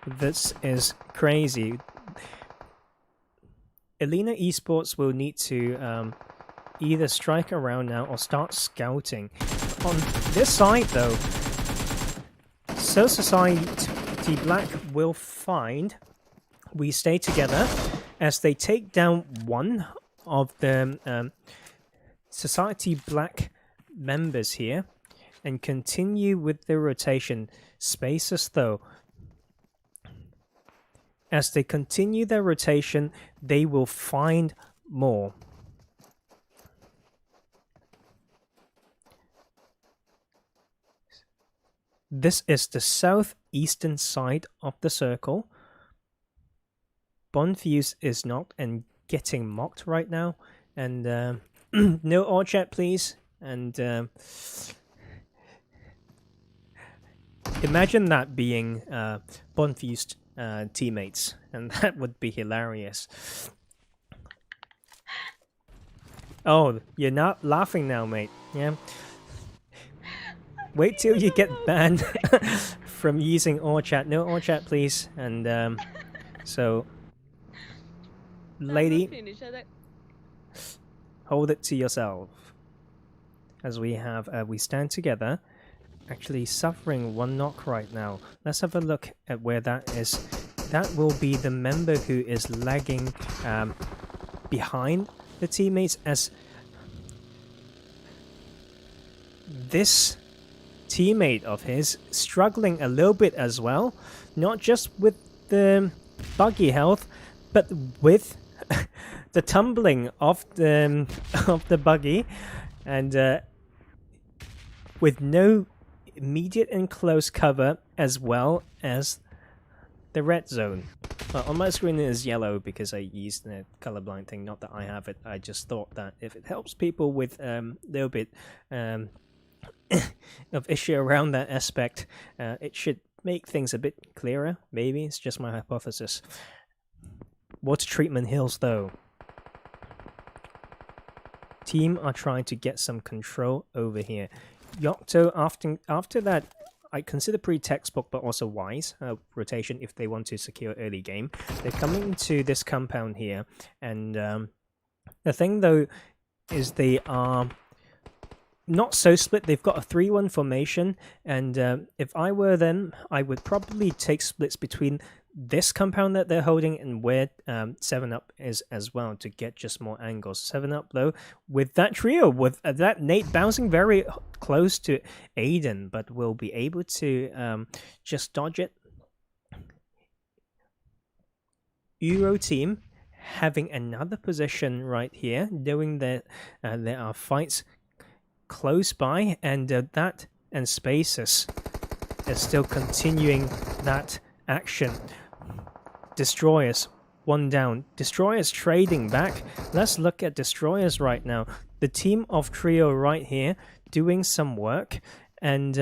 This is crazy. Elena Esports will need to either strike around now or start scouting. On this side, though, Soul Society Black will find We Stay Together as they take down one of the Society Black members here and continue with the rotation. Spaces, though, as they continue their rotation, they will find more. This is the southeastern side of the circle. Bonfuse is not and getting mocked right now. And no all chat, please. And imagine that being Bonfused teammates, and that would be hilarious. Oh, you're not laughing now, mate. Yeah. Wait till you get banned from using all chat. No all chat, please. And so, lady, hold it to yourself. As we have, we stand together. Actually suffering one knock right now. Let's have a look at where that is. That will be the member who is lagging behind the teammates, as this teammate of his struggling a little bit as well, not just with the buggy health, but with the tumbling of the buggy, and with no immediate and close cover, as well as the red zone. On my screen it is yellow because I used the colorblind thing, not that I have it. I just thought that if it helps people with a little bit of issue around that aspect, it should make things a bit clearer. Maybe it's just my hypothesis. Water treatment hills, though. Team are trying to get some control over here. Yocto, after that, I consider pretty textbook but also wise rotation if they want to secure early game. They're coming to this compound here, and the thing though is they are not so split. They've got a 3-1 formation, and if I were them, I would probably take splits between this compound that they're holding and where 7-Up is as well to get just more angles. 7-Up though, with that trio, with that Nate bouncing very close to Aiden, but will be able to just dodge it. Euro team having another position right here, knowing that there are fights close by, and that and Spaces is still continuing that action. Destroyers, one down. Destroyers trading back. Let's look at Destroyers right now. The team of trio right here doing some work, and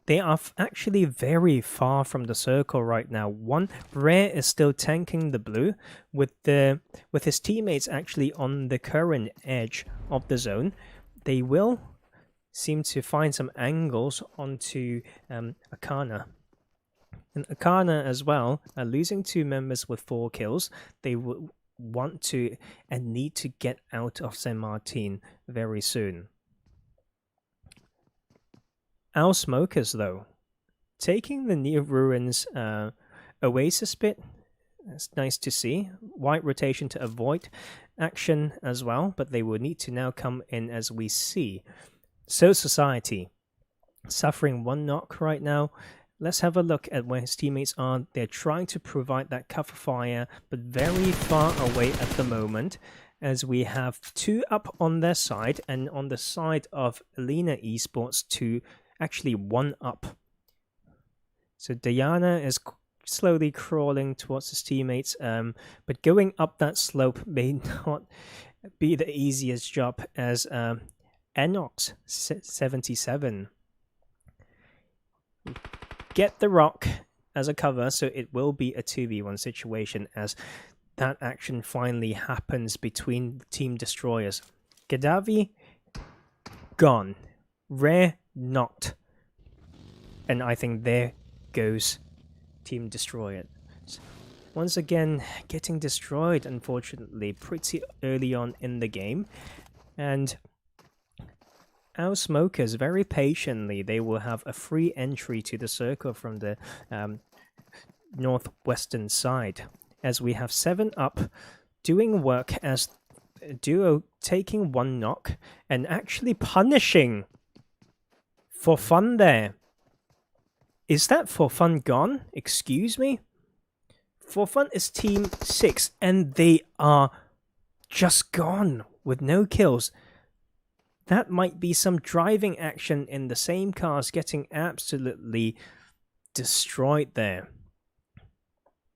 they are actually very far from the circle right now. One Rare is still tanking the blue with his teammates actually on the current edge of the zone. They will seem to find some angles onto Akana. And Akana as well, losing 2 members with 4 kills. They will want to and need to get out of Saint Martin very soon. Our Smokers though, taking the near ruins Oasis bit. That's nice to see. White rotation to avoid action as well, but they will need to now come in as we see. So Society, suffering 1 knock right now. Let's have a look at where his teammates are. They're trying to provide that cover fire, but very far away at the moment, as we have 2 up on their side, and on the side of Alina Esports 2, actually 1 up. So Diana is slowly crawling towards his teammates, but going up that slope may not be the easiest job, as Enox 77 get the rock as a cover, so it will be a 2v1 situation as that action finally happens between the team destroyers. Gaddafi gone, Rare knocked, and I think there goes team destroyer. Once again getting destroyed, unfortunately, pretty early on in the game. And our Smokers, very patiently, they will have a free entry to the circle from the northwestern side, as we have 7-Up doing work as a duo, taking 1 knock and actually punishing For Fun there. Is that For Fun gone? Excuse me? For Fun is team 6 and they are just gone with no kills. That might be some driving action in the same cars getting absolutely destroyed there.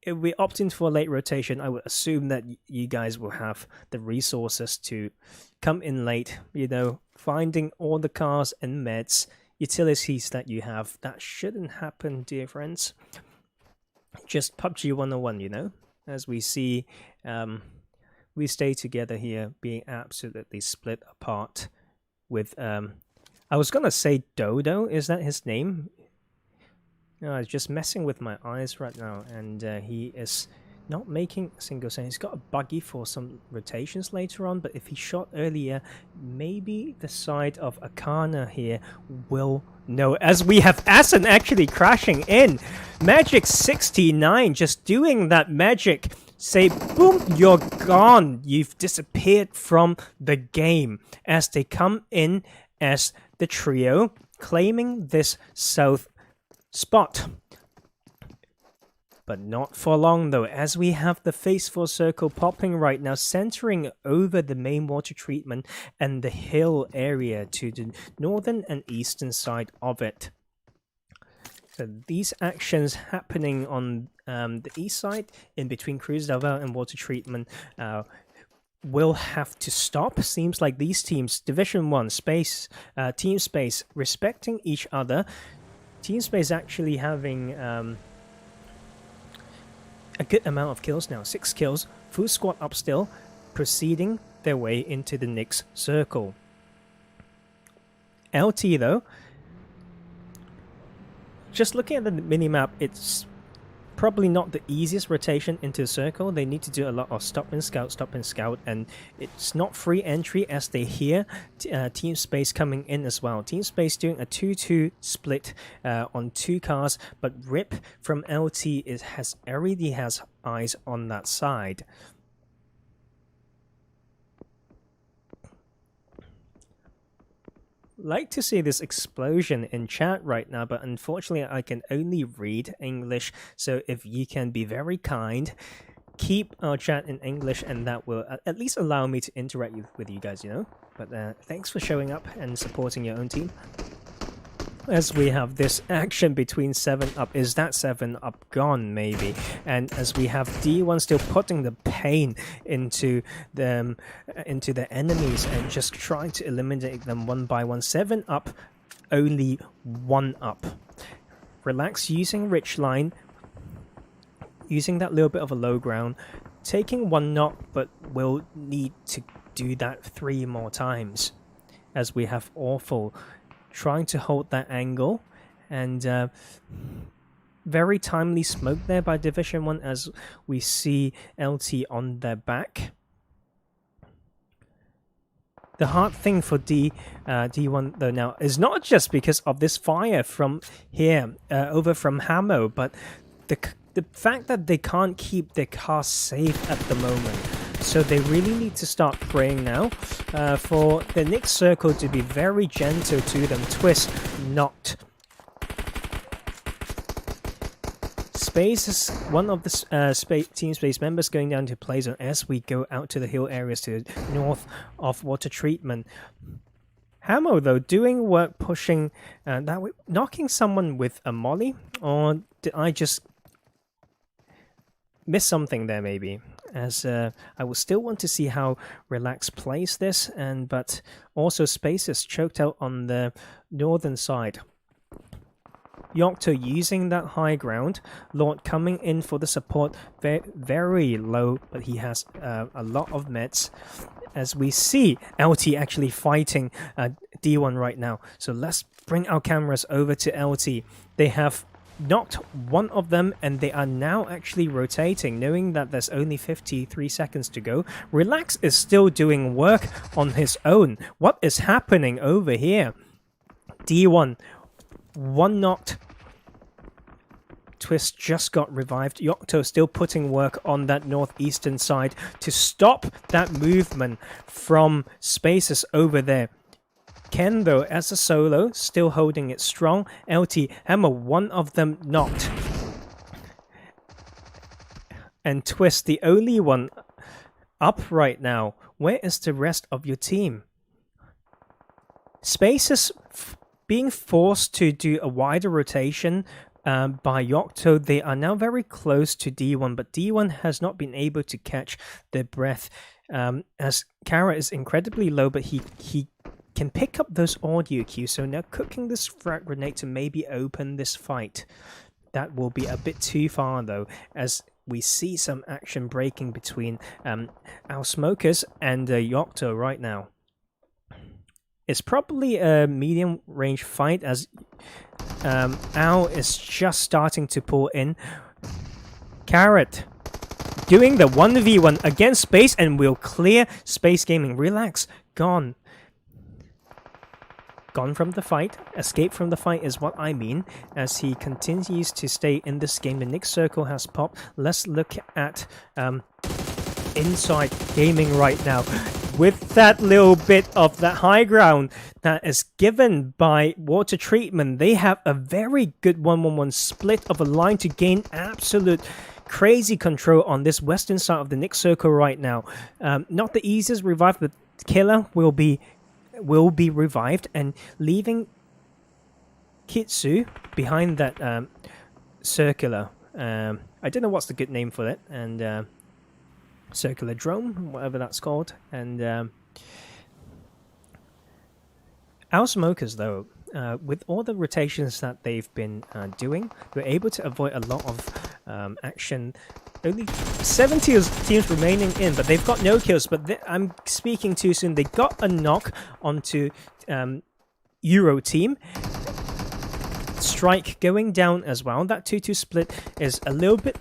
If we opt in for a late rotation, I would assume that you guys will have the resources to come in late, you know, finding all the cars and meds, utilities that you have. That shouldn't happen, dear friends. Just PUBG 101, you know, as we see, we stay together here, being absolutely split apart. With I was gonna say Dodo, is that his name? No, I was just messing with my eyes right now, and he is not making a single sense. He's got a buggy for some rotations later on, but if he shot earlier, maybe the side of Akana here will know, as we have Asen actually crashing in. Magic 69 just doing that magic. Say, boom, you're gone. You've disappeared from the game, as they come in as the trio, claiming this south spot. But not for long though, as we have the phase 4 circle popping right now, centering over the main water treatment and the hill area to the northern and eastern side of it. So these actions happening on the east side, in between Cruz del Valle and water treatment, will have to stop. Seems like these teams, Division 1, Space, Team Space, respecting each other. Team Space actually having a good amount of kills now, 6 kills, full squad up still, proceeding their way into the next circle. LT though, just looking at the minimap, it's probably not the easiest rotation into the circle. They need to do a lot of stop and scout, and it's not free entry as they hear Team Space coming in as well. Team Space doing a 2-2 split on 2 cars, but Rip from LT already has eyes on that side. Like to see this explosion in chat right now, but unfortunately I can only read English, so if you can be very kind, keep our chat in English, and that will at least allow me to interact with you guys, you know. But thanks for showing up and supporting your own team. As we have this action between 7UP, is that 7UP gone maybe? And as we have D1 still putting the pain into them, into the enemies, and just trying to eliminate them one by one. 7UP, only 1UP. Relax using Rich Line, using that little bit of a low ground, taking 1 knock, but will need to do that 3 more times. As we have Awful trying to hold that angle, and very timely smoke there by Division 1 as we see LT on their back. The hard thing for D1 though now is not just because of this fire from here over from Hamo, but the fact that they can't keep their car safe at the moment. So they really need to start praying now for the next circle to be very gentle to them. Twist knocked. Space is one of the Team Space members going down to play zone as we go out to the hill areas to the north of water treatment. Hamo though doing work pushing that way, knocking someone with a molly, or did I just miss something there maybe? As I will still want to see how Relax plays this, but also Space is choked out on the northern side. Yocto using that high ground, Lord coming in for the support, very low, but he has a lot of meds. As we see LT actually fighting D1 right now. So let's bring our cameras over to LT. They have knocked 1 of them, and they are now actually rotating, knowing that there's only 53 seconds to go. Relax is still doing work on his own. What is happening over here? D1, 1 knocked. Twist just got revived. Yocto still putting work on that northeastern side to stop that movement from Spaces over there. Ken though, as a solo, still holding it strong. LT, Hammer, 1 of them knocked. And Twist, the only one up right now. Where is the rest of your team? Spaces being forced to do a wider rotation by Yocto. They are now very close to D1, but D1 has not been able to catch their breath. As Kara is incredibly low, but he can pick up those audio cues, so now cooking this frag grenade to maybe open this fight. That will be a bit too far though, as we see some action breaking between our smokers and Yocto right now. It's probably a medium range fight as Al is just starting to pull in. Carrot doing the 1v1 against Space and will clear Space Gaming. Relax, gone. Gone from the fight. Escape from the fight is what I mean, as he continues to stay in this game. The next circle has popped. Let's look at Inside Gaming right now. With that little bit of that high ground that is given by water treatment, they have a very good 1-1-1 split of a line to gain absolute crazy control on this western side of the next circle right now. Not the easiest revive, but Killer will be revived and leaving Kitsu behind that circular. I don't know what's the good name for it, and circular drone, whatever that's called. And our smokers, though, with all the rotations that they've been doing, they're able to avoid a lot of action. Only 7 teams remaining in, but they've got no kills. But I'm speaking too soon. They got a knock onto Euro team. Strike going down as well. That 2-2 split is a little bit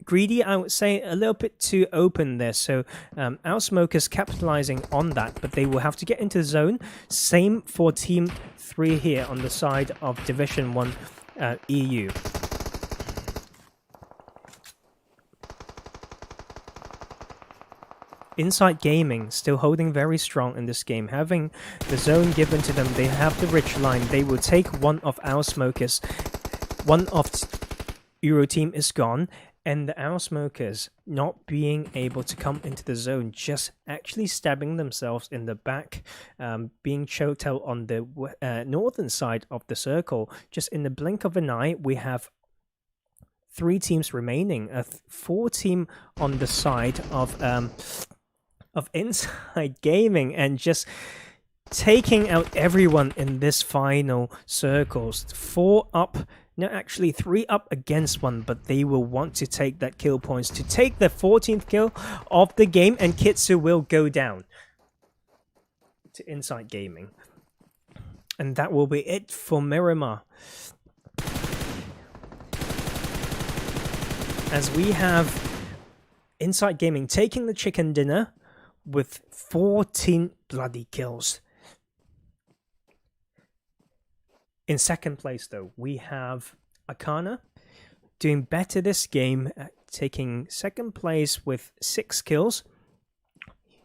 greedy, I would say, a little bit too open there. So our Smokers capitalizing on that, but they will have to get into the zone. Same for Team 3 here on the side of Division 1 EU. Insight Gaming still holding very strong in this game, having the zone given to them. They have the rich line. They will take one of our Smokers. One of Euro team is gone, and the our Smokers not being able to come into the zone, just actually stabbing themselves in the back, being choked out on the northern side of the circle. Just in the blink of an eye, we have 3 teams remaining, a 4 team on the side of Inside Gaming, and just taking out everyone in this final circles. 4 up, no, actually 3 up against 1, but they will want to take that kill points to take the 14th kill of the game, and Kitsu will go down to Inside Gaming. And that will be it for Miramar. As we have Inside Gaming taking the chicken dinner with 14 bloody kills. In second place, though, we have Akana doing better this game, taking second place with 6 kills.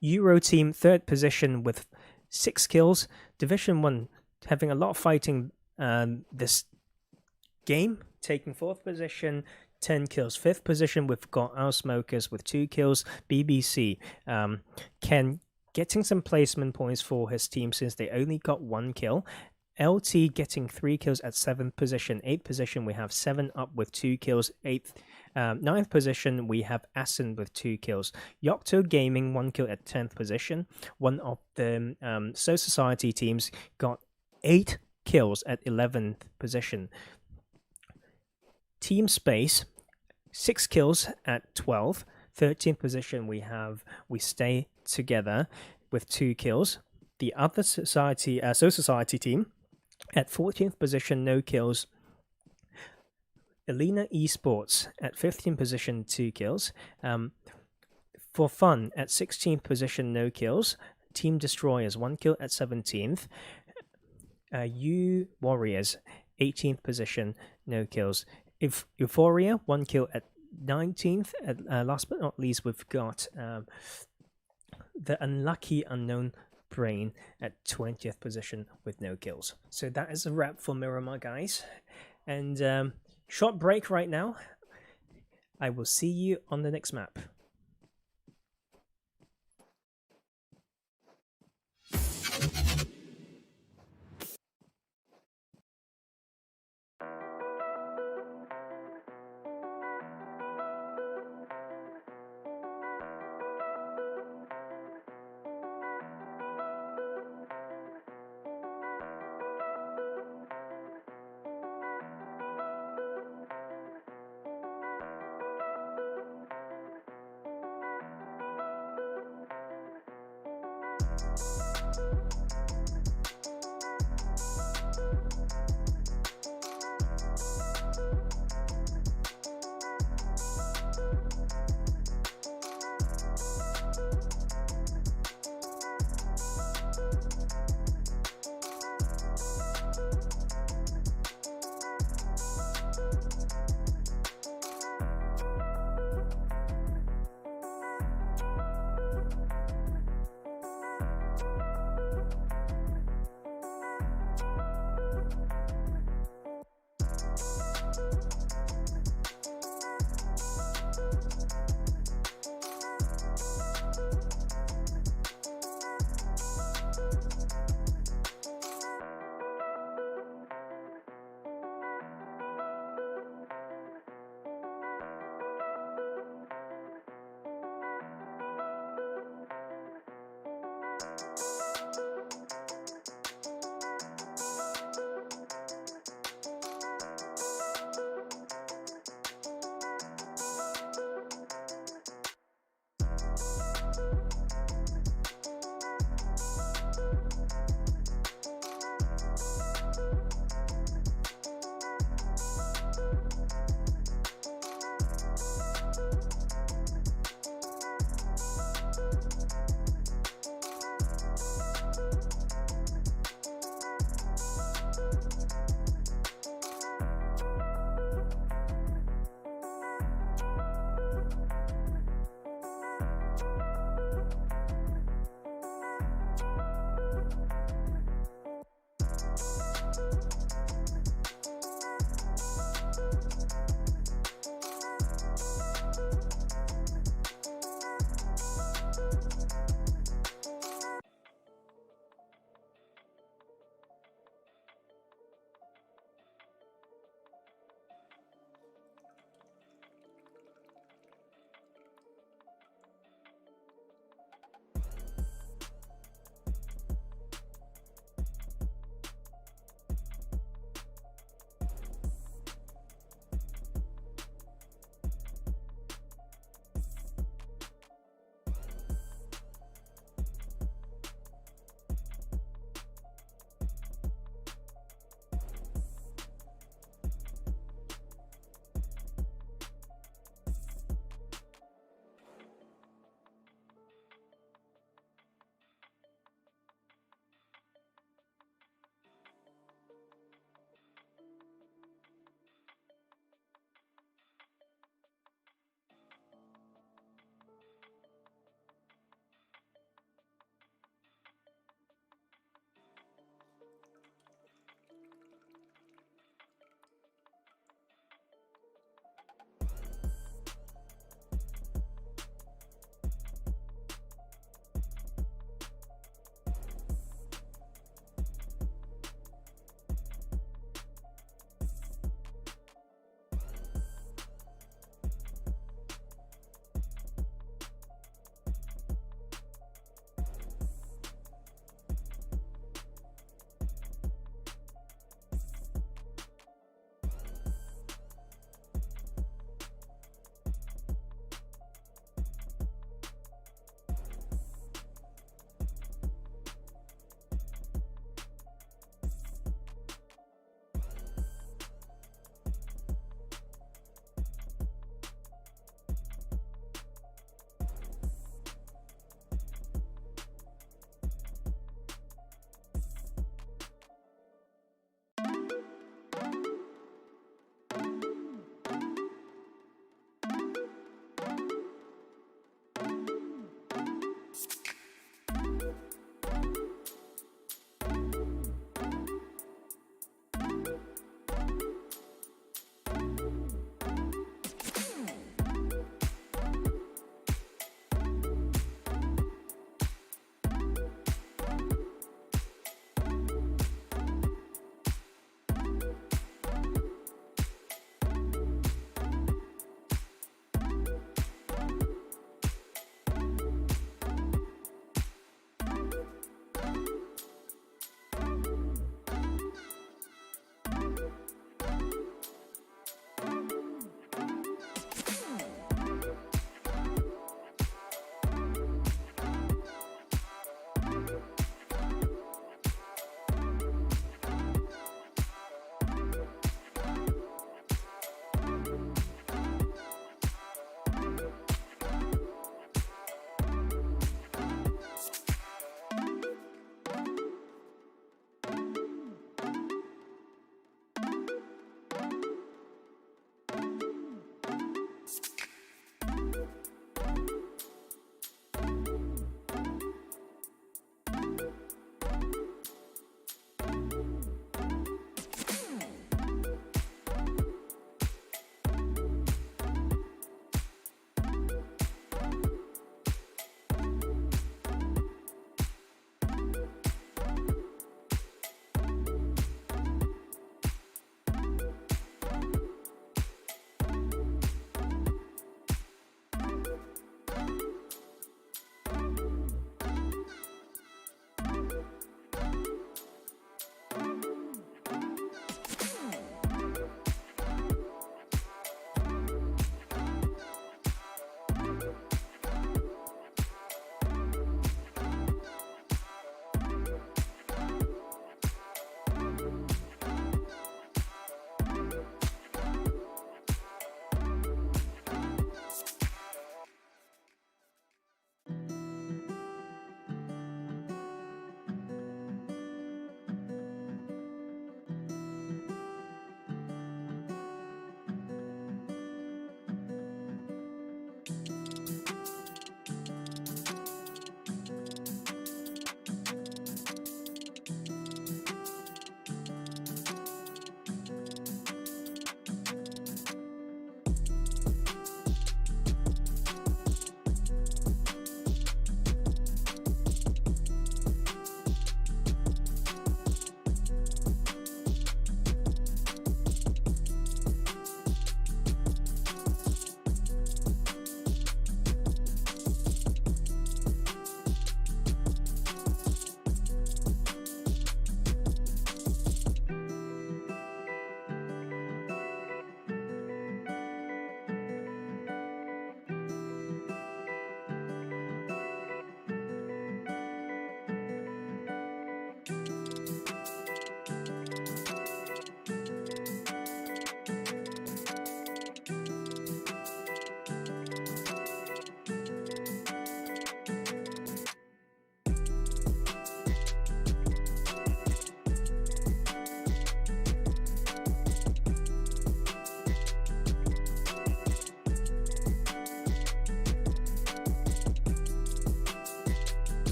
Euro team third position with 6 kills. Division 1 having a lot of fighting this game, taking 4th position, 10 kills. 5th position, we've got our Smokers with 2 kills. BBC, Ken getting some placement points for his team since they only got 1 kill. LT getting 3 kills at 7th position. 8th position, we have 7 up with 2 kills. 9th position, we have Assen with 2 kills. Yocto Gaming, 1 kill at 10th position. One of the So Society teams got 8 kills at 11th position. Team Space, 6 kills at 12th. 13th position, we stay together with 2 kills. The other society, So Society team, at 14th position, no kills. Elena Esports at 15th position, 2 kills. For Fun at 16th position, no kills. Team Destroyers, 1 kill at 17th. U Warriors, 18th position, no kills. If Euphoria, 1 kill at 19th. Last but not least, we've got the Unlucky Unknown Brain at 20th position with no kills. So that is a wrap for Miramar, guys. And short break right now. I will see you on the next map.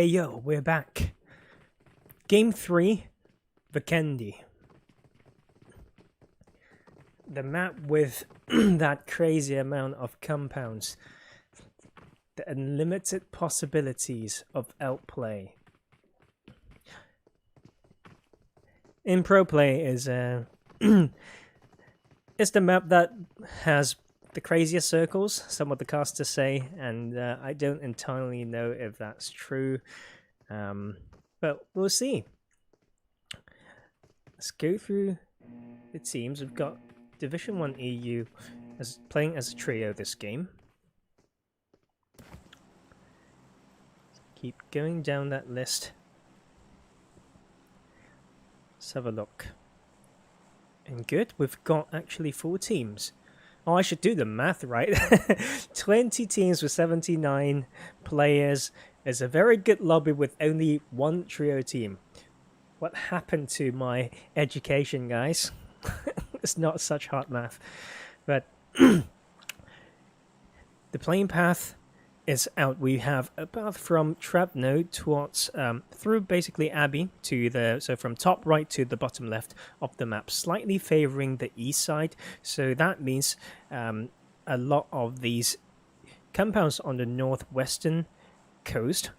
Hey yo, we're back. Game 3, Vikendi. The map with that crazy amount of compounds. The unlimited possibilities of outplay. In Pro Play is it's the map that has the craziest circles, some of the casters say, and I don't entirely know if that's true, but we'll see. Let's go through the teams. We've got Division 1 EU playing as a trio this game. Keep going down that list. Let's have a look. And good, we've got actually 4 teams. Oh, I should do the math right. 20 teams with 79 players. There's a very good lobby with only 1 trio team. What happened to my education, guys? It's not such hard math. But the playing path is out. We have a path from Trevno towards through basically Abbey to so from top right to the bottom left of the map, slightly favoring the east side. So that means a lot of these compounds on the northwestern coast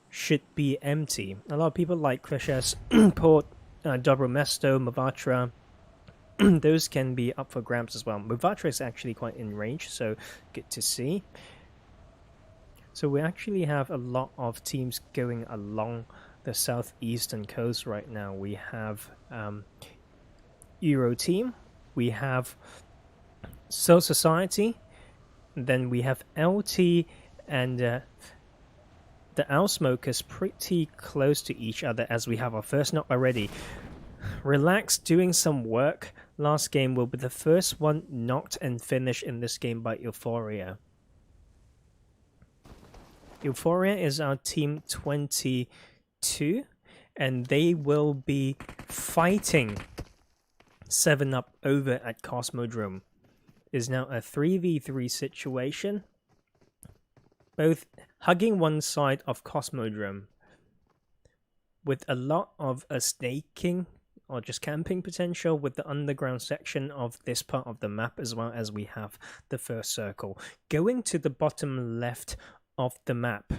should be empty. A lot of people like Krishas, Port, Dobro Mesto, Mavatra. Those can be up for grabs as well. Mavatra is actually quite in range, so good to see. So we actually have a lot of teams going along the southeastern coast right now. We have Euro Team, we have Soul Society, then we have LT, and the Owl Smokers pretty close to each other as we have our first knock already. Relax doing some work. Last game will be the first one knocked and finished in this game by Euphoria. Euphoria is our team 22, and they will be fighting 7-Up over at Cosmodrome. It is now a 3v3 situation, both hugging one side of Cosmodrome, with a lot of staking or just camping potential with the underground section of this part of the map, as well as we have the first circle. Going to the bottom left of the map,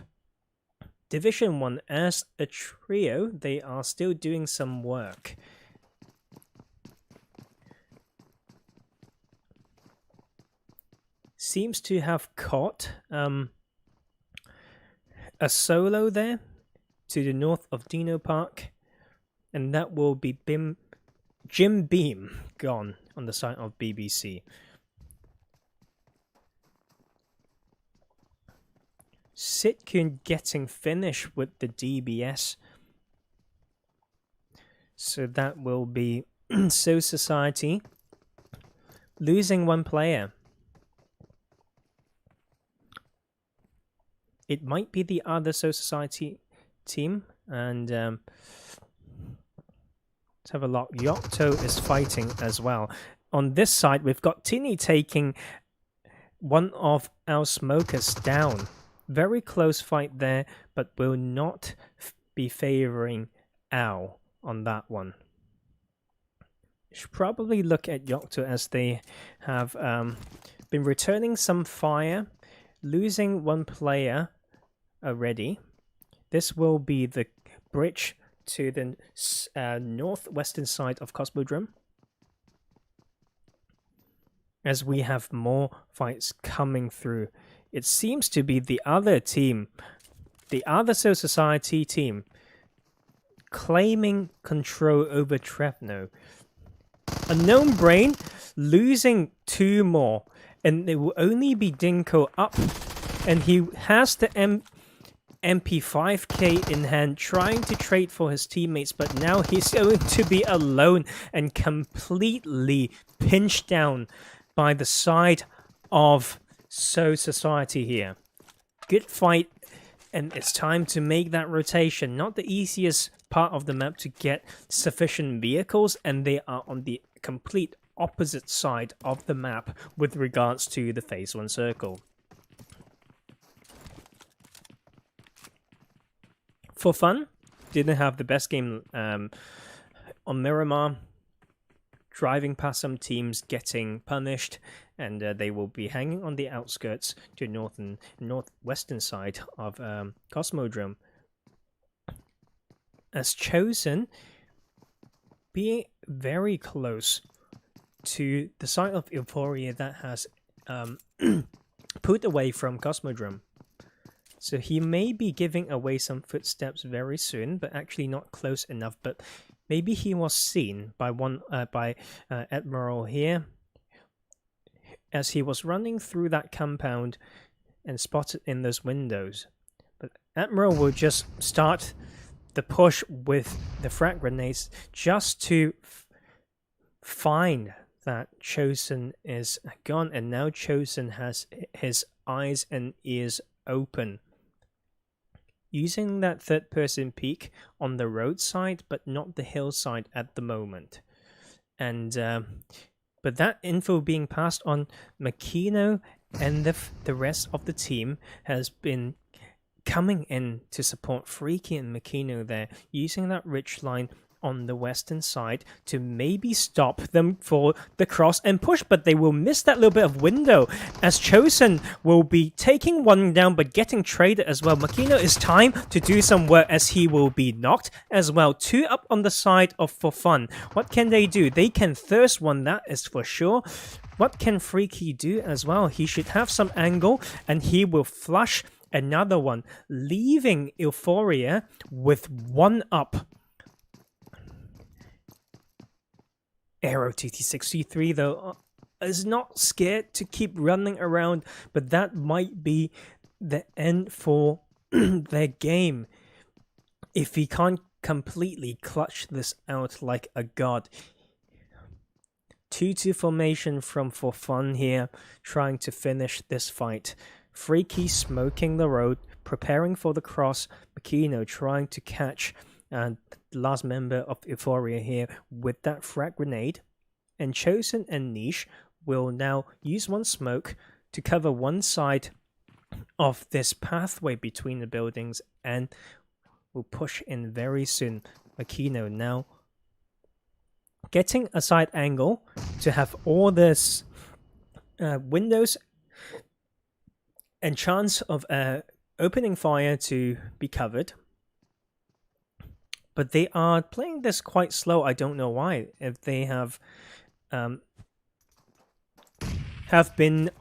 Division 1 as a trio, they are still doing some work. Seems to have caught a solo there to the north of Dino Park, and that will be Jim Beam gone on the side of BBC. Sitkun getting finished with the DBS. So that will be So Society losing 1 player. It might be the other So Society team, and let's have a look. Yocto is fighting as well. On this side, we've got Tini taking one of our smokers down. Very close fight there, but will not be favoring Al on that one. Should probably look at Yocto as they have been returning some fire, losing 1 player already. This will be the bridge to the northwestern side of Cosmodrome, as we have more fights coming through. It seems to be the other team, the other So Society team, claiming control over Trevno. Unknown Brain losing 2 more, and it will only be Dinko up, and he has the MP5k in hand, trying to trade for his teammates, but now he's going to be alone and completely pinched down by the side of So Society here. Good fight, and it's time to make that rotation. Not the easiest part of the map to get sufficient vehicles, and they are on the complete opposite side of the map with regards to the phase 1 circle. For Fun didn't have the best game on Miramar, driving past some teams, getting punished, and they will be hanging on the outskirts to northwestern side of Cosmodrome. As Chosen, being very close to the side of Euphoria that has pulled away from Cosmodrome. So he may be giving away some footsteps very soon, but actually not close enough. But maybe he was seen by Admiral here as he was running through that compound and spotted in those windows. But Admiral will just start the push with the frag grenades just to find that Chosen is gone, and now Chosen has his eyes and ears open, using that third-person peek on the roadside, but not the hillside at the moment. And but that info being passed on, Makino and the rest of the team has been coming in to support Freaky and Makino there, using that ridge line on the western side to maybe stop them for the cross and push, but they will miss that little bit of window as Chosen will be taking one down but getting traded as well. Makino is time to do some work as he will be knocked as well. 2 up on the side of For Fun. What can they do? They can thirst one, that is for sure. What can Freaky do as well? He should have some angle and he will flush another one, leaving Euphoria with 1 up. Aero TT63 though is not scared to keep running around, but that might be the end for their game if he can't completely clutch this out like a god. 2-2 formation from For Fun here, trying to finish this fight. Freaky smoking the road, preparing for the cross. Makino trying to catch the last member of Euphoria here with that frag grenade. And Chosen and Niche will now use one smoke to cover one side of this pathway between the buildings and will push in very soon. Makino now getting a side angle to have all this windows and chance of opening fire to be covered. But they are playing this quite slow. I don't know why. If they have been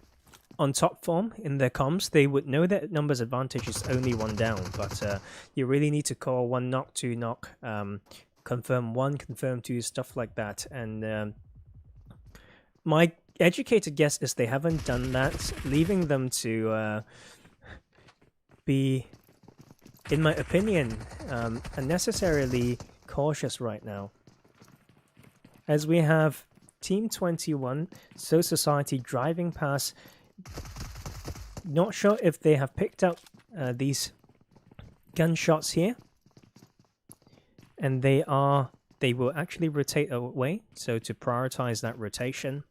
on top form in their comms, they would know that numbers advantage is only 1 down. But you really need to call 1 knock, 2 knock, confirm 1, confirm 2, stuff like that. And my educated guess is they haven't done that, leaving them to be, in my opinion, unnecessarily cautious right now. As we have Team 21, So Society driving past. Not sure if they have picked up these gunshots here. And they will actually rotate away, so to prioritize that rotation.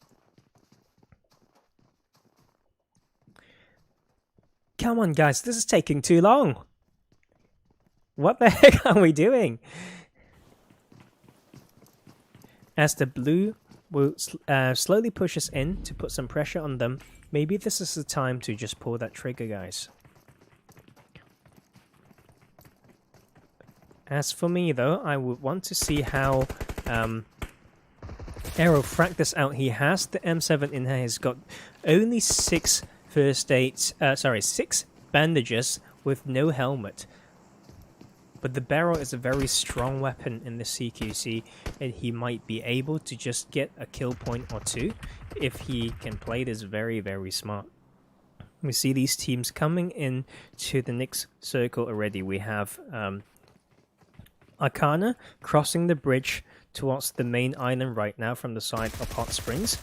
Come on guys, this is taking too long. What the heck are we doing? As the blue will slowly push us in to put some pressure on them, maybe this is the time to just pull that trigger, guys. As for me though, I would want to see how Aero fragged this out. He has the M7 in here. He's got only 6 6 bandages with no helmet. But the barrel is a very strong weapon in the CQC, and he might be able to just get a kill point or 2 if he can play this very, very smart. We see these teams coming in to the next circle already. We have Arcana crossing the bridge towards the main island right now from the side of Hot Springs.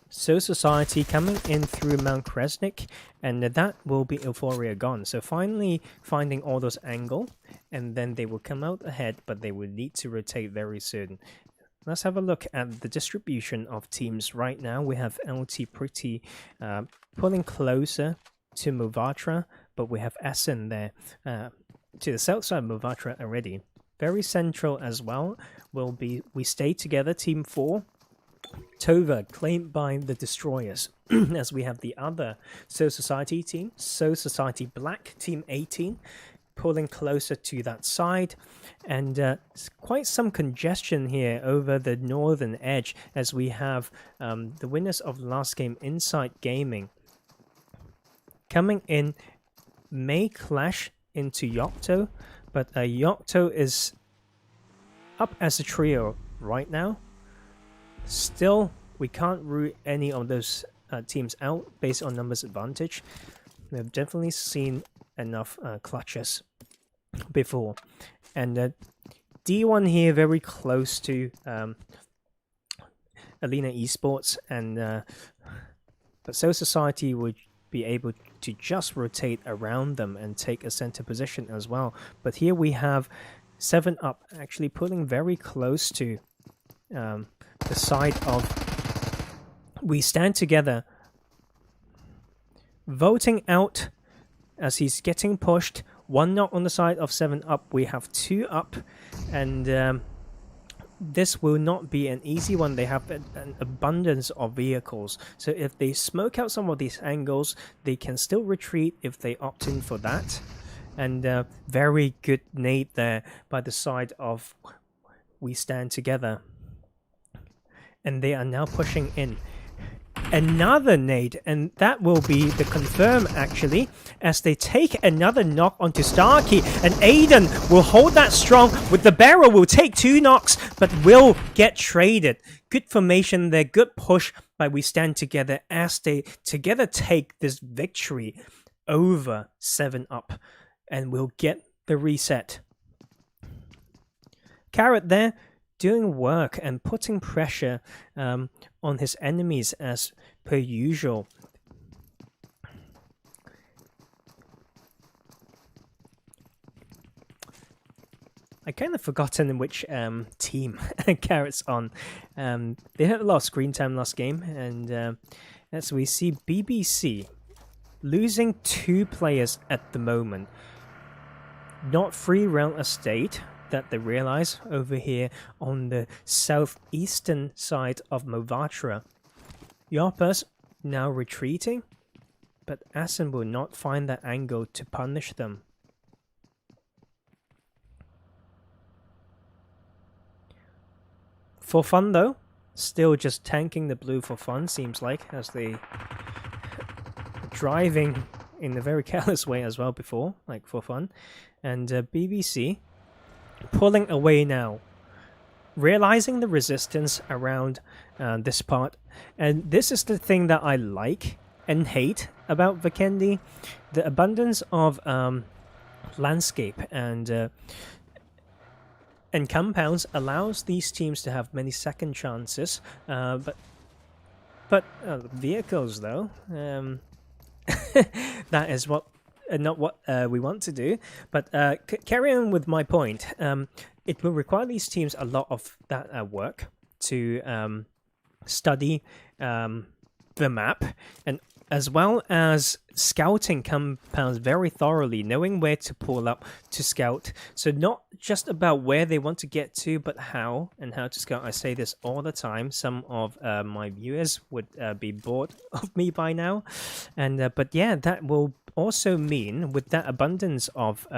So Society coming in through Mount Kresnik, and that will be Euphoria gone. So finally finding all those angle, and then they will come out ahead, but they will need to rotate very soon. Let's have a look at the distribution of teams right now. We have LT pretty pulling closer to Muvatra, but we have Essen there to the south side of Muvatra already. Very central as well will be We Stay Together, Team 4. Tova claimed by the Destroyers, as we have the other So Society team, So Society Black, Team 18, pulling closer to that side, and quite some congestion here over the northern edge, as we have the winners of last game, Insight Gaming, coming in, may clash into Yocto, but Yocto is up as a trio right now. Still, we can't root any of those teams out based on numbers advantage. We've definitely seen enough clutches before. And D1 here very close to Alina Esports, and but So Society would be able to just rotate around them and take a center position as well. But here we have 7UP actually pulling very close to the side of We Stand Together, voting out as he's getting pushed. 1 knock on the side of 7UP. We have 2 up, and this will not be an easy one. They have an abundance of vehicles, so if they smoke out some of these angles, they can still retreat if they opt in for that. And very good nade there by the side of We Stand Together. And they are now pushing in. Another nade, and that will be the confirm actually, as they take another knock onto Starkey, and Aiden will hold that strong with the barrel, will take 2 knocks, but will get traded. Good formation there, good push by We Stand Together as they together take this victory over 7UP, and will get the reset. Carrot there, doing work and putting pressure on his enemies as per usual. I kind of forgotten which team Carrot's on. They had a lot of screen time last game, and as we see BBC losing 2 players at the moment. Not Free Realm Estate that they realize over here on the southeastern side of Muvatra. Yoppers now retreating, but Assen will not find that angle to punish them. For fun though, still just tanking the blue for fun, seems like, as they driving in a very careless way as well before, like for fun. And BBC pulling away now, realizing the resistance around this part. And this is the thing that I like and hate about Vikendi. The abundance of landscape and compounds allows these teams to have many second chances, but vehicles though, that is what not what we want to do. But carry on with my point. It will require these teams a lot of that work to study the map, and as well as scouting compounds very thoroughly, knowing where to pull up to scout. So not just about where they want to get to, but how and how to scout. I say this all the time. Some of my viewers would be bored of me by now, and but yeah, that will also mean with that abundance of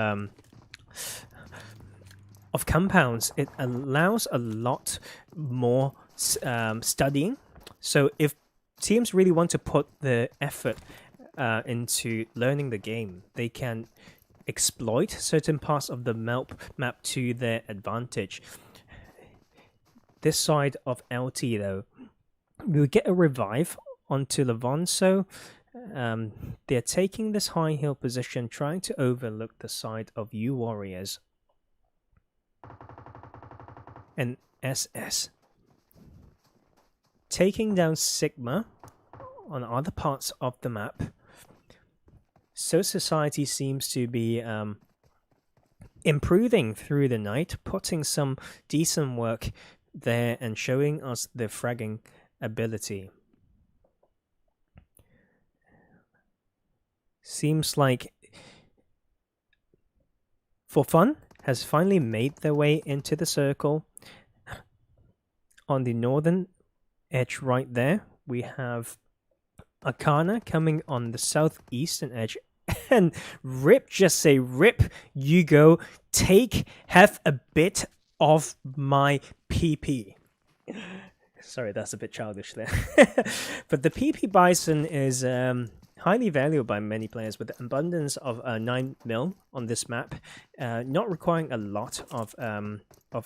compounds, it allows a lot more studying. So if teams really want to put the effort into learning the game, they can exploit certain parts of the map to their advantage. This side of LT though, we'll get a revive onto Lavonso. They're taking this high hill position, trying to overlook the side of U Warriors and SS. Taking down Sigma on other parts of the map. So Society seems to be improving through the night, putting some decent work there and showing us the fragging ability. seems like For Fun has finally made their way into the circle. On the northern edge right there, we have Akana coming on the southeastern edge. And Rip just say, Rip, you go, have a bit of my PP. Sorry, that's a bit childish there. But the PP Bison is highly valued by many players with an abundance of 9mm on this map, not requiring a lot of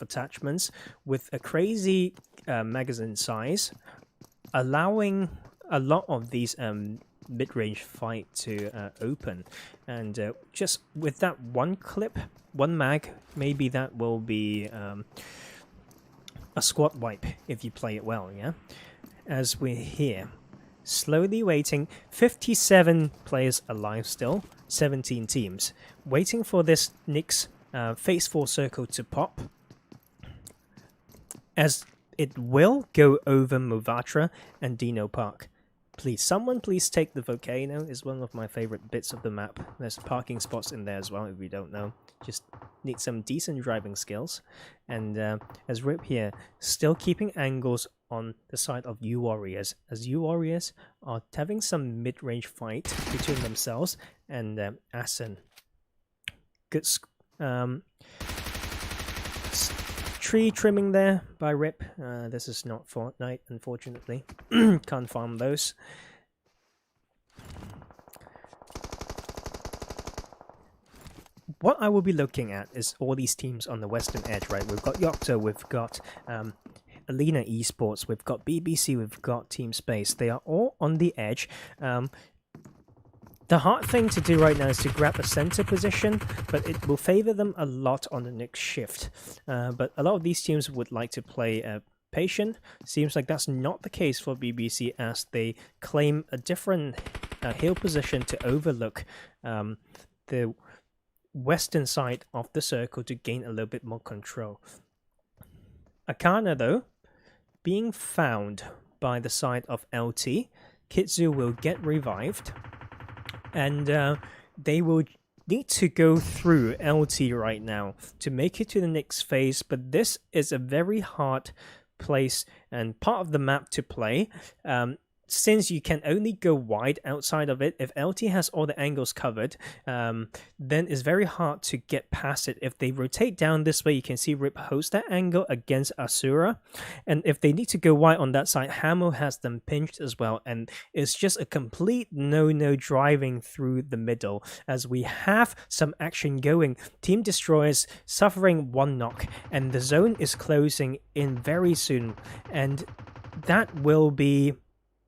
attachments, with a crazy magazine size, allowing a lot of these mid-range fight to open. And just with that one clip, one mag, maybe that will be a squad wipe if you play it well, yeah? As we're here, slowly waiting, 57 players alive still, 17 teams, waiting for this Nyx Phase 4 circle to pop, as it will go over Movatra and Dino Park. Please, someone please take the volcano. Is one of my favorite bits of the map. There's parking spots in there as well if you don't know. Just need some decent driving skills. And as Rip here, still keeping angles on the side of U Warriors, as U Warriors are having some mid-range fight between themselves and Asen. Good tree trimming there by Rip. This is not Fortnite, unfortunately. Can't farm those. What I will be looking at is all these teams on the western edge, right? We've got Yocto, we've got Alina Esports, we've got BBC, we've got Team Space. They are all on the edge. The hard thing to do right now is to grab a center position, but it will favor them a lot on the next shift. But a lot of these teams would like to play patient. Seems like that's not the case for BBC, as they claim a different hill position to overlook the western side of the circle to gain a little bit more control. Akana, though, being found by the side of LT, Kitsu will get revived. And they will need to go through LT right now to make it to the next phase. But this is a very hard place and part of the map to play. Since you can only go wide outside of it, if LT has all the angles covered, then it's very hard to get past it. If they rotate down this way, you can see Rip host that angle against Asura. And if they need to go wide on that side, Hamo has them pinched as well. And it's just a complete no-no driving through the middle, as we have some action going. Team Destroyers suffering one knock, and the zone is closing in very soon. And that will be...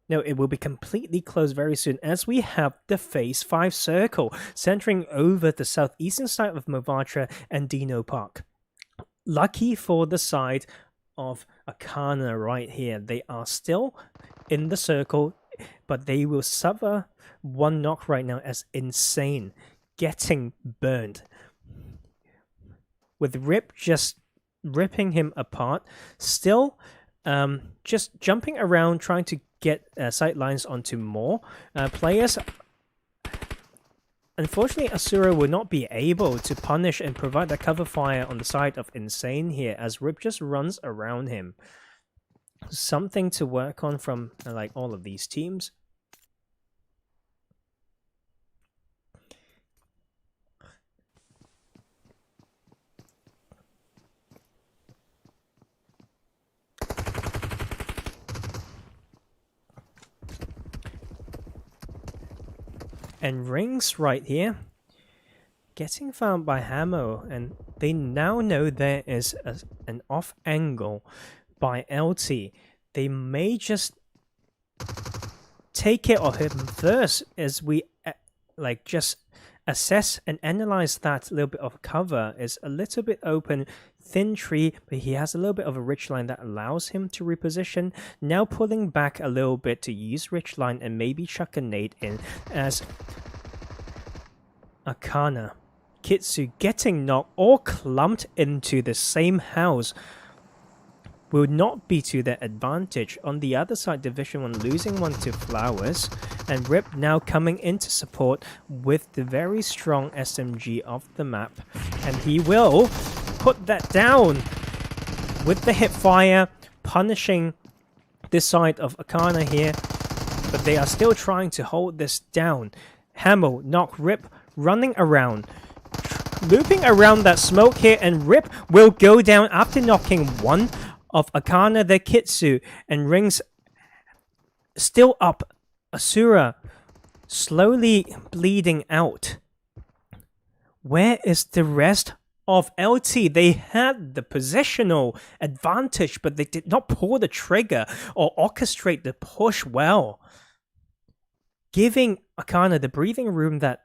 No, it will be completely closed very soon, as we have the Phase 5 circle centering over the southeastern side of Movatra and Dino Park. Lucky for the side of Akana right here. They are still in the circle, but they will suffer one knock right now as Insane getting burned. With Rip just ripping him apart, still just jumping around trying to get sight lines onto more players. Unfortunately, Asura will not be able to punish and provide that cover fire on the side of Insane here, as Rip just runs around him. Something to work on from like all of these teams. And Rings right here, getting found by Hamo, and they now know there is an off angle by LT. They may just take care of him first, as we like just assess and analyze that little bit of cover. Is a little bit open, thin tree, but he has a little bit of a ridge line that allows him to reposition. Now pulling back a little bit to use ridge line and maybe chuck a nade in, as Akana, Kitsu getting knocked or clumped into the same house will not be to their advantage. On the other side, Division 1 losing one to Flowers, and Rip now coming into support with the very strong SMG of the map, and he will put that down with the hip fire, punishing this side of Akana here, but they are still trying to hold this down. Hamel, knock, Rip running around, looping around that smoke here, and Rip will go down after knocking one of Akana the Kitsu, and Rings still up. Asura slowly bleeding out. Where is the rest of LT? They had the positional advantage, but they did not pull the trigger or orchestrate the push well, giving Akana the breathing room that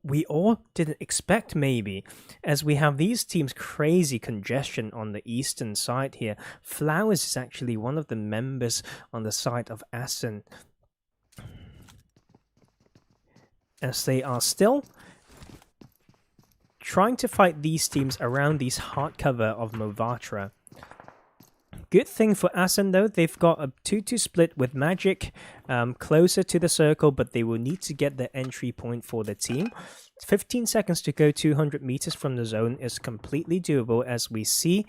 we all didn't expect, maybe, as we have these teams crazy congestion on the eastern side here. Flowers is actually one of the members on the side of Assen, as they are still trying to fight these teams around these hard cover of Movatra. Good thing for Assen though, they've got a 2-2 split with Magic closer to the circle, but they will need to get the entry point for the team. 15 seconds to go, 200 meters from the zone is completely doable, as we see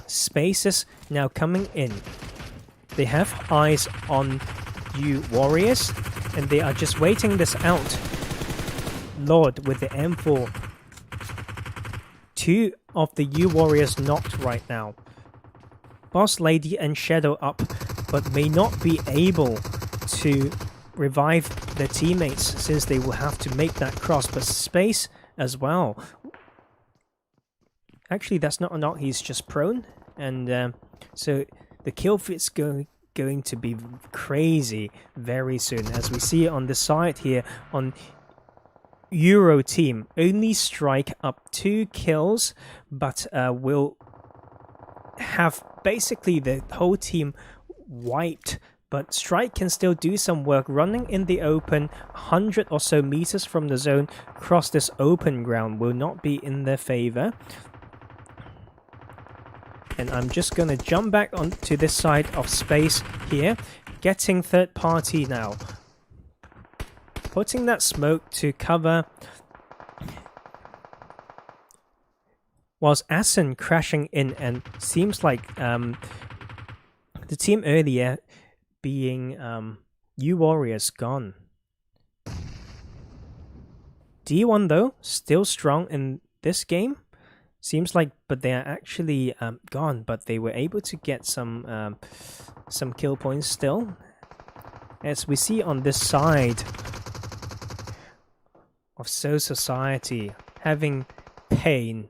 Spaces now coming in. They have eyes on you Warriors, and they are just waiting this out. Lord with the M4. Two of the U Warriors knocked right now. Boss Lady and Shadow up, but may not be able to revive their teammates since they will have to make that cross. But Space as well. Actually, that's not a knock, he's just prone. And so the kill fit's going to be crazy very soon, as we see on the side here on Euro team. Only Strike up 2 kills, but will have basically the whole team wiped. But Strike can still do some work running in the open, 100 or so meters from the zone. Across this open ground will not be in their favor. And I'm just going to jump back onto this side of Space here, getting third party now. Putting that smoke to cover, whilst Assen crashing in, and seems like the team earlier being U Warriors gone. D1 though, still strong in this game. Seems like, but they are actually gone, but they were able to get some kill points still. As we see on this side of So Society, having pain,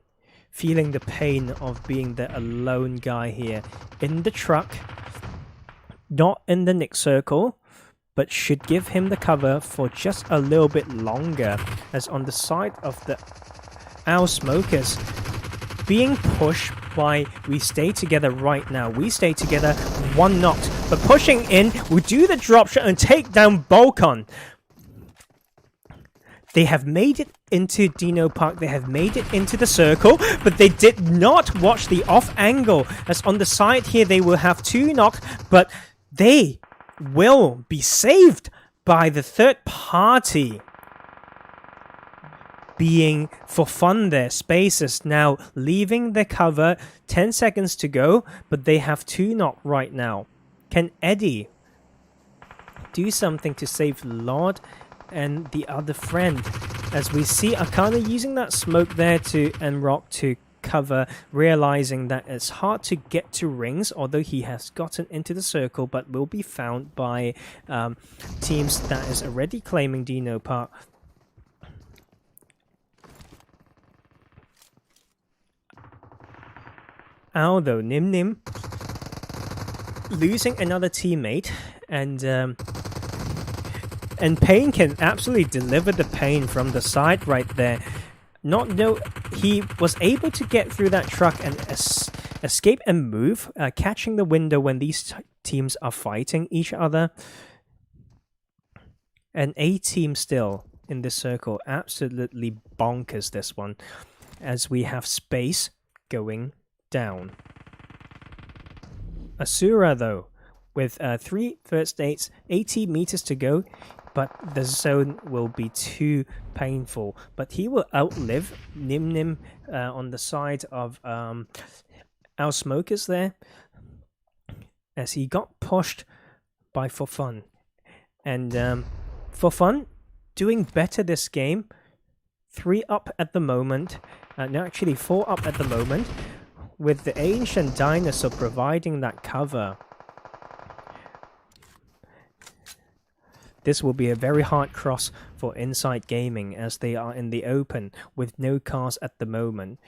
feeling the pain of being the alone guy here in the truck, not in the Nick circle, but should give him the cover for just a little bit longer, as on the side of the Owl Smokers being pushed by We Stay Together right now. We Stay Together, one knocked, but pushing in will do the drop shot and take down Balkon. They have made it into Dino Park, they have made it into the circle, but they did not watch the off angle, as on the side here they will have 2 knocked, but they will be saved by the third party. Being for fun there. Spaces now leaving the cover, 10 seconds to go, but they have 2 knock right now. Can Eddie do something to save Lord and the other friend? As we see Akana using that smoke there to Rock to cover, realizing that it's hard to get to Rings, although he has gotten into the circle, but will be found by teams that is already claiming Dino Park. Although Nim Nim losing another teammate, and Pain can absolutely deliver the pain from the side right there. He was able to get through that truck and escape and move, catching the window when these teams are fighting each other. And A team still in this circle, absolutely bonkers this one, as we have Space going down. Asura, though, with 3 first dates, 80 meters to go, but the zone will be too painful. But he will outlive Nim Nim on the side of our smokers there, as he got pushed by For Fun. And For Fun doing better this game. 3 up at the moment. No, actually 4 up at the moment, with the Ancient Dinosaur providing that cover. This will be a very hard cross for Insight Gaming, as they are in the open with no cars at the moment.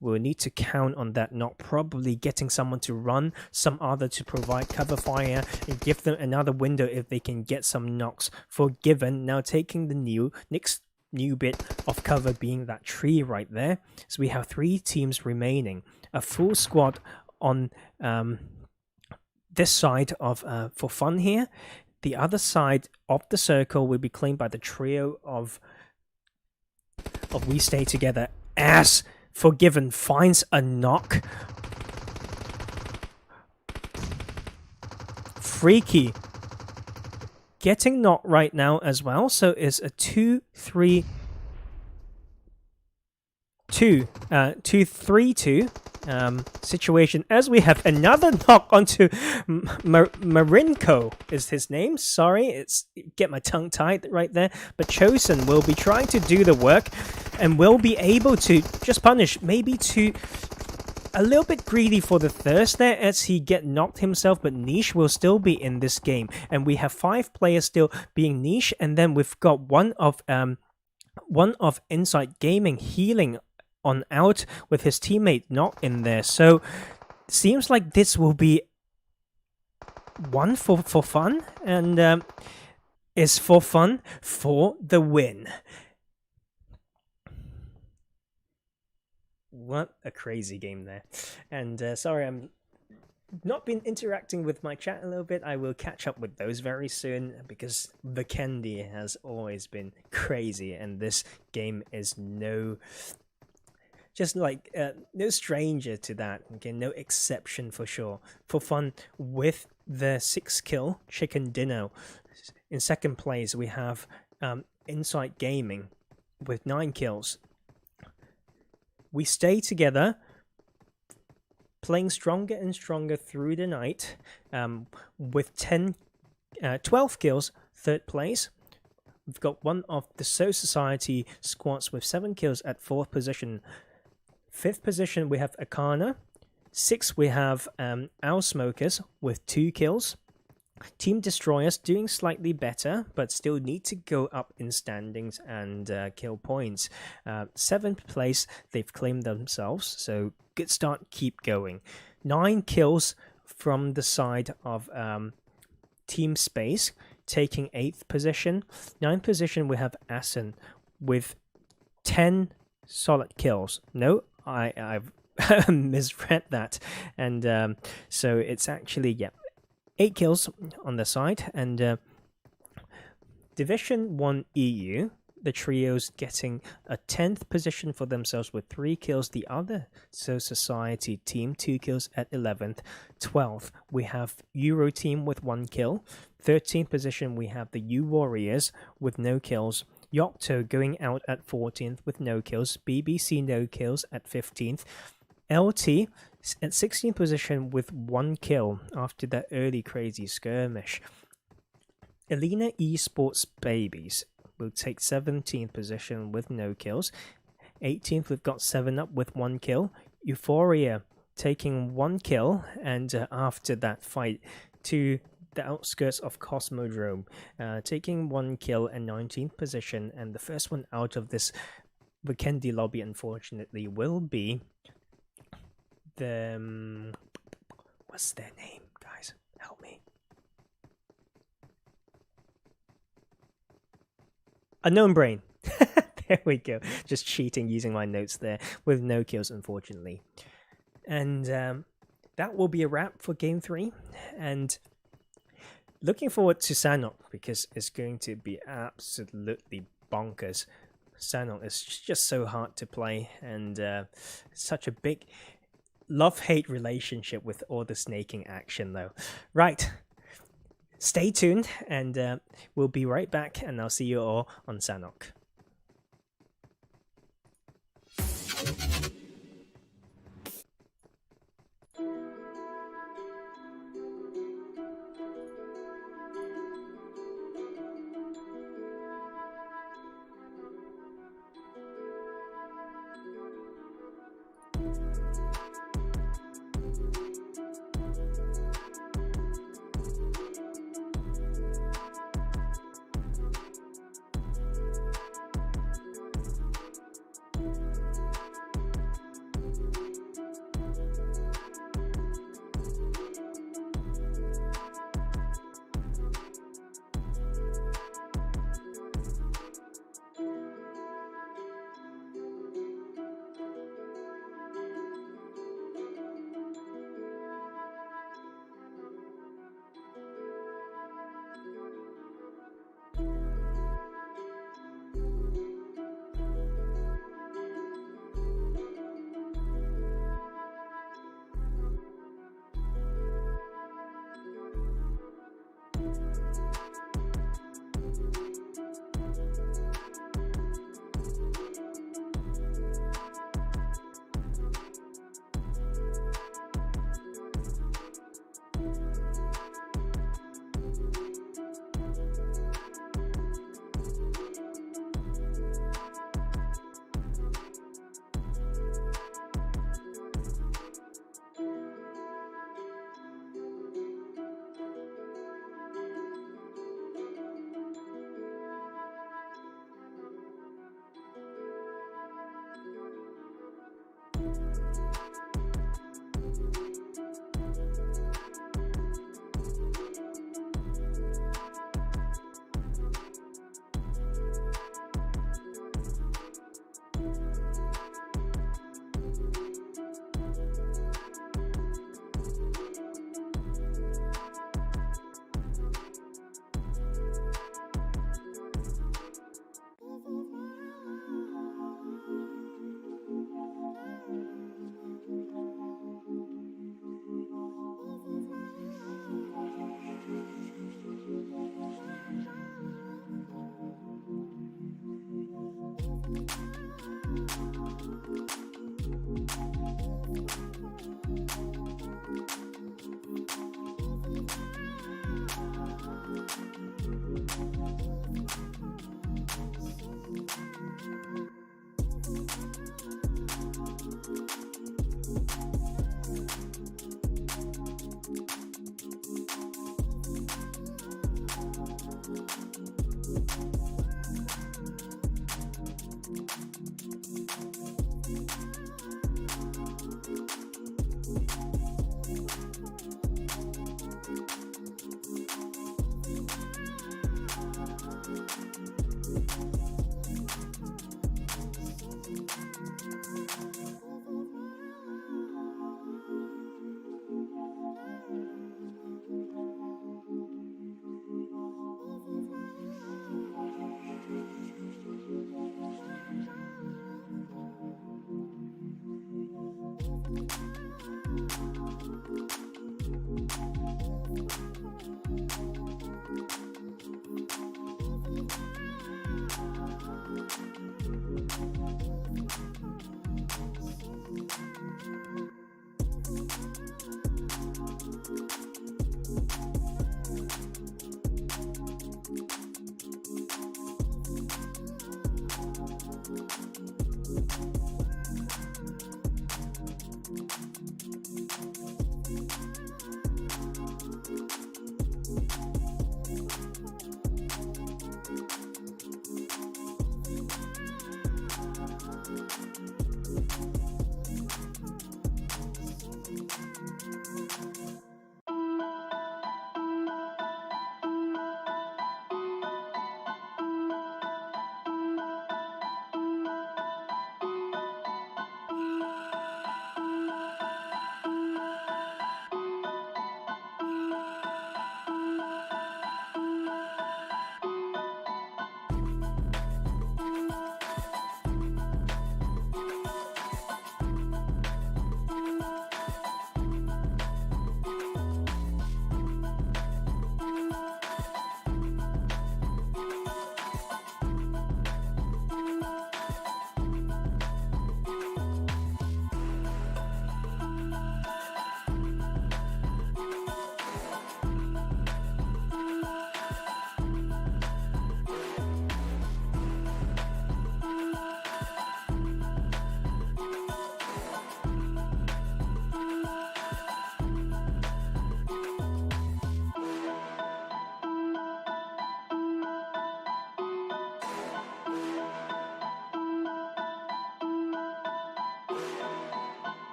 We'll need to count on that, not probably getting someone to run, some other to provide cover fire, and give them another window if they can get some knocks. Forgiven, now taking the next new bit of cover being that tree right there. So we have 3 teams remaining. A full squad on this side of For Fun here. The other side of the circle will be claimed by the trio of We Stay Together, as Forgiven finds a knock. Freaky getting knocked right now as well, so it's a 2-3-2 situation, as we have another knock onto Marinko is his name. Sorry, get my tongue tied right there. But Chosen will be trying to do the work and will be able to just punish, maybe to a little bit greedy for the thirst there as he get knocked himself, but Niche will still be in this game, and we have 5 players still being Niche, and then we've got one of Insight Gaming healing on out with his teammate not in there. So seems like this will be one for fun, and is For Fun for the win. What a crazy game there. And sorry, I'm not been interacting with my chat a little bit. I will catch up with those very soon, because the candy has always been crazy, and this game is no stranger to that. Okay, no exception for sure. For Fun with the 6 kill chicken dinner. In second place we have Insight Gaming with 9 kills. We Stay Together, playing stronger and stronger through the night, with 12 kills, third place. We've got one of the So Society squads with 7 kills at 4th position. 5th position we have Akana. 6th we have Our Smokers with 2 kills. Team Destroyers doing slightly better, but still need to go up in standings and kill points. 7th place, they've claimed themselves, so good start, keep going. 9 kills from the side of Team Space, taking 8th position. 9th position, we have Asen with 10 solid kills. No, I've misread that. And so it's actually, 8 kills on the side, and Division 1 EU, the trios getting a 10th position for themselves with 3 kills. The other So Society team, 2 kills at 11th. 12th, we have Euro team with 1 kill. 13th position, we have the U Warriors with no kills. Yocto going out at 14th with no kills. BBC no kills at 15th. LT at 16th position with 1 kill after that early crazy skirmish. Elena Esports Babies will take 17th position with no kills. 18th, we've got 7up with 1 kill. Euphoria taking 1 kill, and after that fight to the outskirts of Cosmodrome, taking 1 kill and 19th position. And the first one out of this Vikendi lobby, unfortunately, will be the what's their name, guys? Help me. Unknown Brain. There we go. Just cheating using my notes there with no kills, unfortunately. And that will be a wrap for Game 3. And looking forward to Sanok, because it's going to be absolutely bonkers. Sanok is just so hard to play, and such a big love-hate relationship with all the snaking action, though. Right. Stay tuned, and we'll be right back, and I'll see you all on Sanok.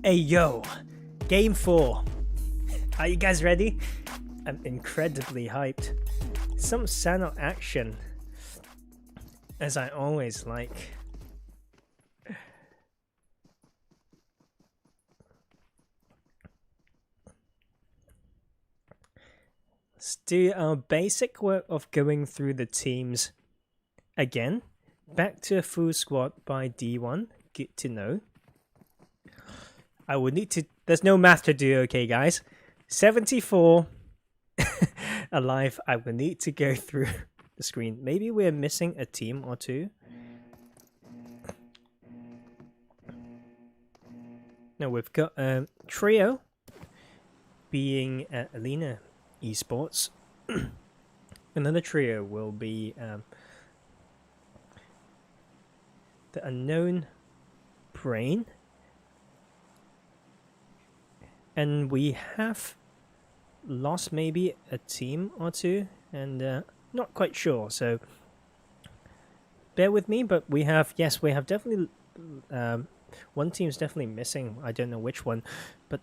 Hey yo, game 4. Are you guys ready? I'm incredibly hyped. Some Sano action, as I always like. Let's do our basic work of going through the teams again. Back to a full squad by D1. Good to know. I would need to... There's no math to do, okay, guys? 74 alive. I will need to go through the screen. Maybe we're missing a team or two. No, we've got a trio being Alina Esports. Another trio will be the Unknown Brain. And we have lost maybe a team or two, and not quite sure, so bear with me. But we have, yes, we have definitely, one team's definitely missing. I don't know which one, but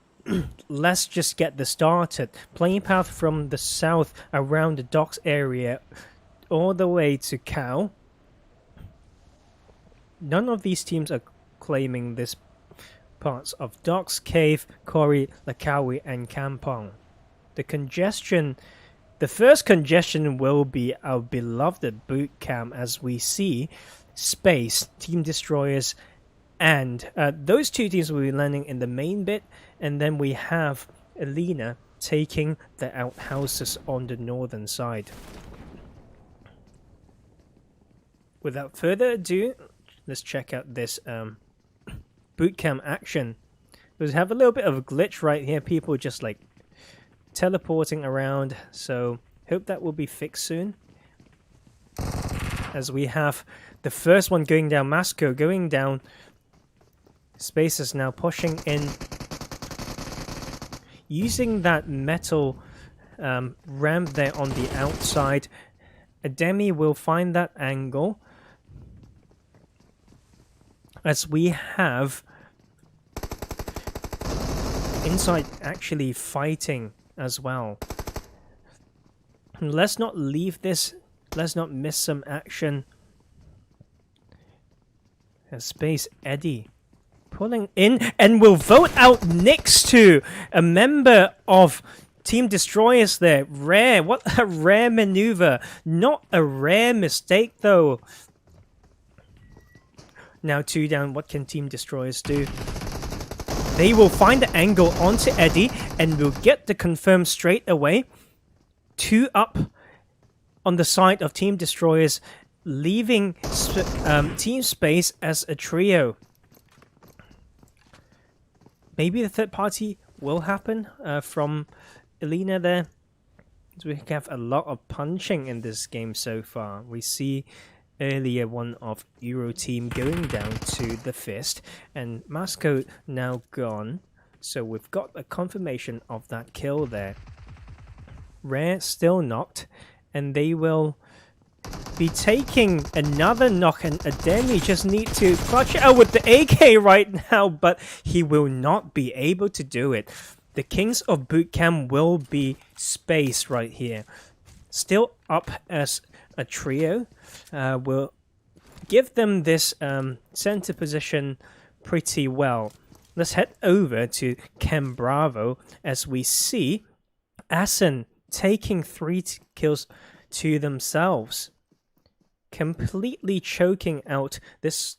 let's just get this started. Playing path from the south around the docks area all the way to Cow. None of these teams are claiming this parts of Docks, Cave, Kori, Lakawi, and Kampong. The first congestion will be our beloved boot camp, as we see Space, Team Destroyers, and those two teams will be landing in the main bit, and then we have Alina taking the outhouses on the northern side. Without further ado, let's check out this bootcamp action. We have a little bit of a glitch right here, people just like teleporting around, so hope that will be fixed soon. As we have the first one going down, Masco going down. Space is now pushing in, using that metal ramp there on the outside. Ademi will find that angle. As we have inside actually fighting as well. Let's not leave this. Let's not miss some action. Space Eddie pulling in and will vote out next to a member of Team Destroyers there. Rare. What a rare maneuver. Not a rare mistake though. Now 2 down. What can Team Destroyers do? They will find the angle onto Eddie and will get the confirm straight away. 2 up on the side of Team Destroyers, leaving Team Space as a trio. Maybe the third party will happen from Elena there. We have a lot of punching in this game so far. We see earlier one of Euro team going down to the fist, and Masco now gone. So we've got a confirmation of that kill there. Rare still knocked, and they will be taking another knock, and Ademi just need to clutch it out with the AK right now, but he will not be able to do it. The Kings of Boot Camp will be Space right here. Still up as a trio. Will give them this center position pretty well. Let's head over to Cam Bravo as we see Asen taking 3 kills to themselves. Completely choking out this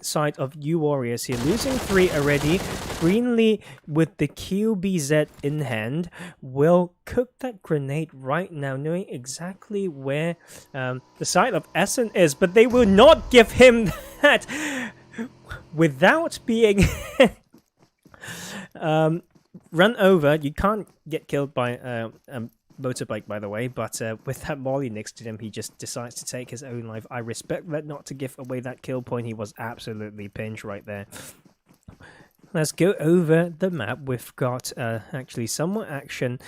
side of U Warriors here. Losing 3 already. Greenlee with the QBZ in hand will cook that grenade right now, knowing exactly where the side of Essen is, but they will not give him that without being run over. You can't get killed by motorbike, by the way, but with that molly next to him, he just decides to take his own life. I respect that, not to give away that kill point. He was absolutely pinched right there. Let's go over the map. We've got actually some more action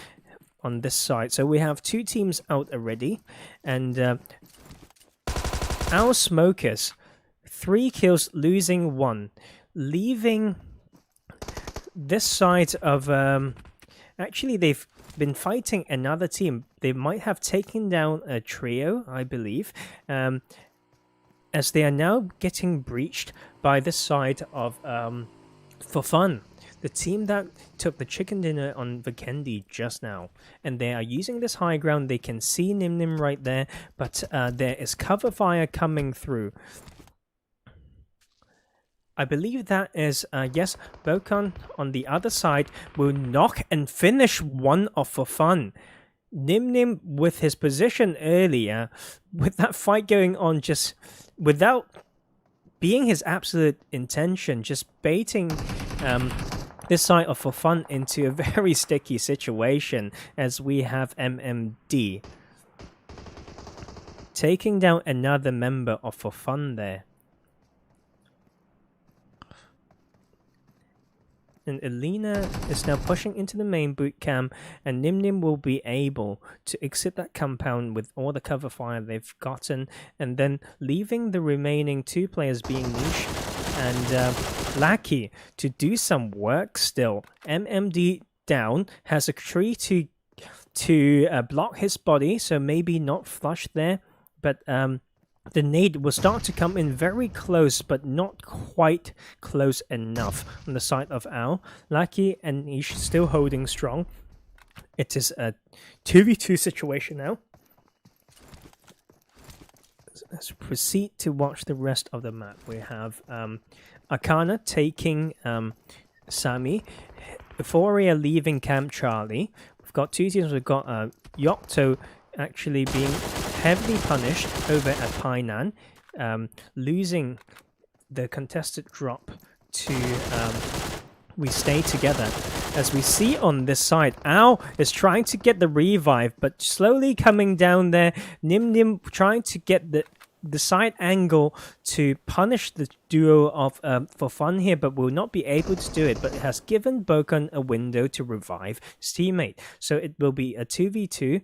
on this side. So we have 2 teams out already, and our smokers 3 kills, losing 1, leaving this side of actually they've been fighting another team. They might have taken down a trio, I believe, as they are now getting breached by the side of For Fun, the team that took the chicken dinner on Vikendi just now. And they are using this high ground. They can see Nim Nim right there, but there is cover fire coming through. I believe that is, yes, Bokan on the other side will knock and finish one of For Fun. Nim Nim with his position earlier, with that fight going on, just without being his absolute intention, just baiting this side of For Fun into a very sticky situation, as we have MMD taking down another member of For Fun there. And Elena is now pushing into the main boot camp, and Nim Nim will be able to exit that compound with all the cover fire they've gotten, and then leaving the remaining 2 players being niche and Lackey to do some work still. MMD down, has a tree to block his body, so maybe not flush there, but the nade will start to come in very close, but not quite close enough on the side of Al. Lucky and Ish still holding strong. It is a 2v2 situation now. Let's proceed to watch the rest of the map. We have Akana taking Sami. Euphoria leaving Camp Charlie. We've got 2 teams. We've got Yocto actually being heavily punished over at Painan, losing the contested drop to We Stay Together. As we see on this side, Ao is trying to get the revive, but slowly coming down there. Nim Nim trying to get the side angle to punish the duo of For Fun here, but will not be able to do it. But it has given Bokan a window to revive his teammate. So it will be a 2v2.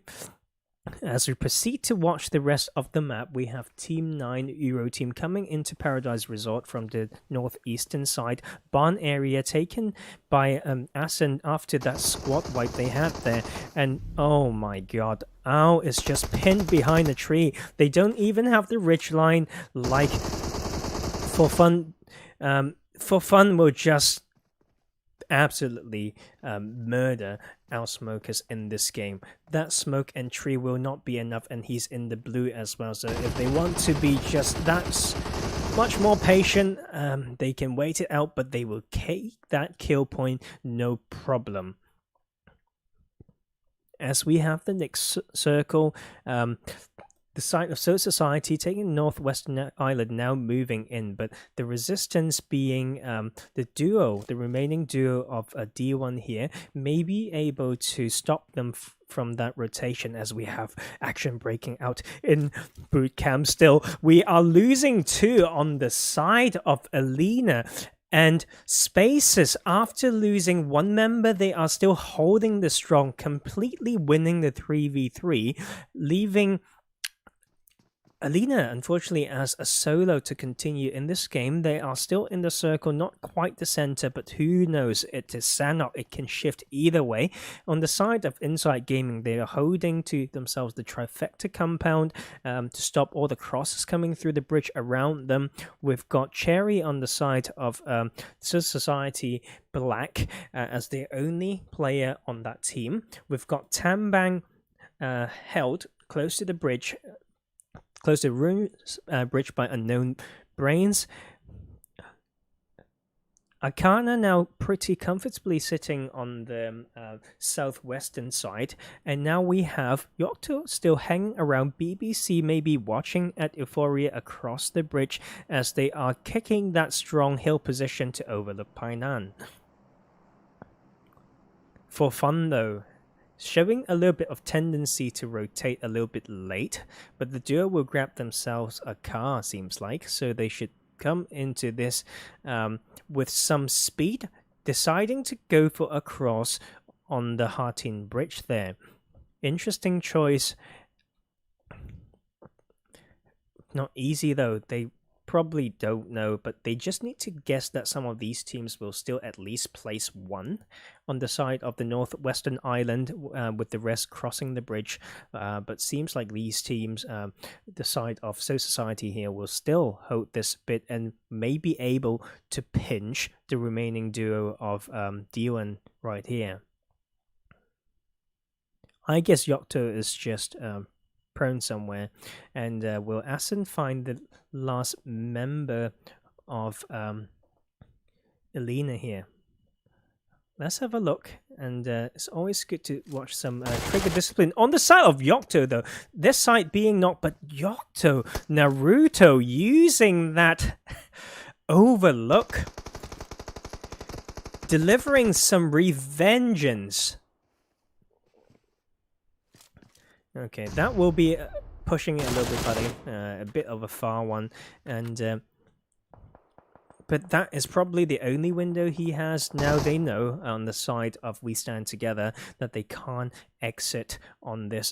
As we proceed to watch the rest of the map, we have Team 9 Euro Team coming into Paradise Resort from the northeastern side. Barn area taken by Asen after that squad wipe they had there. And oh my god, Owl is just pinned behind a tree. They don't even have the ridge line like For Fun. For Fun will just absolutely murder our smokers in this game. That smoke and tree will not be enough, and he's in the blue as well. So if they want to be just that much more patient, they can wait it out, but they will take that kill point no problem. As we have the next circle, the site of Soul Society taking Northwestern Island now moving in, but the resistance being the remaining duo of D1 here may be able to stop them from that rotation as we have action breaking out in boot camp still. We are losing 2 on the side of Alina. And Spaces, after losing 1 member, they are still holding the strong, completely winning the 3v3, leaving Alina, unfortunately, as a solo to continue in this game. They are still in the circle, not quite the center, but who knows? It is Sanok. It can shift either way. On the side of Inside Gaming, they are holding to themselves the trifecta compound to stop all the crosses coming through the bridge around them. We've got Cherry on the side of Society Black as the only player on that team. We've got Tambang held close to the bridge, close to Rune's bridge by Unknown Brains. Akana now pretty comfortably sitting on the southwestern side, and now we have Yocto still hanging around. BBC maybe watching at Euphoria across the bridge as they are kicking that strong hill position to overlook Painan. For Fun though, showing a little bit of tendency to rotate a little bit late, but the duo will grab themselves a car, seems like, so they should come into this with some speed, deciding to go for a cross on the Hartin Bridge there. Interesting choice. Not easy though. They probably don't know, but they just need to guess that some of these teams will still at least place 1 on the side of the northwestern island, with the rest crossing the bridge. But seems like these teams, the side of So Society here, will still hold this bit and may be able to pinch the remaining duo of D1 right here. I guess Yocto is just prone somewhere, and will Asen find the last member of Alina here? Let's have a look, and it's always good to watch some trigger discipline on the side of Yocto though. This side being not, but Yocto, Naruto using that overlook, delivering some revengeance. Okay, that will be pushing it a little bit, buddy. A bit of a far one, and but that is probably the only window he has. Now they know on the side of We Stand Together that they can't exit on this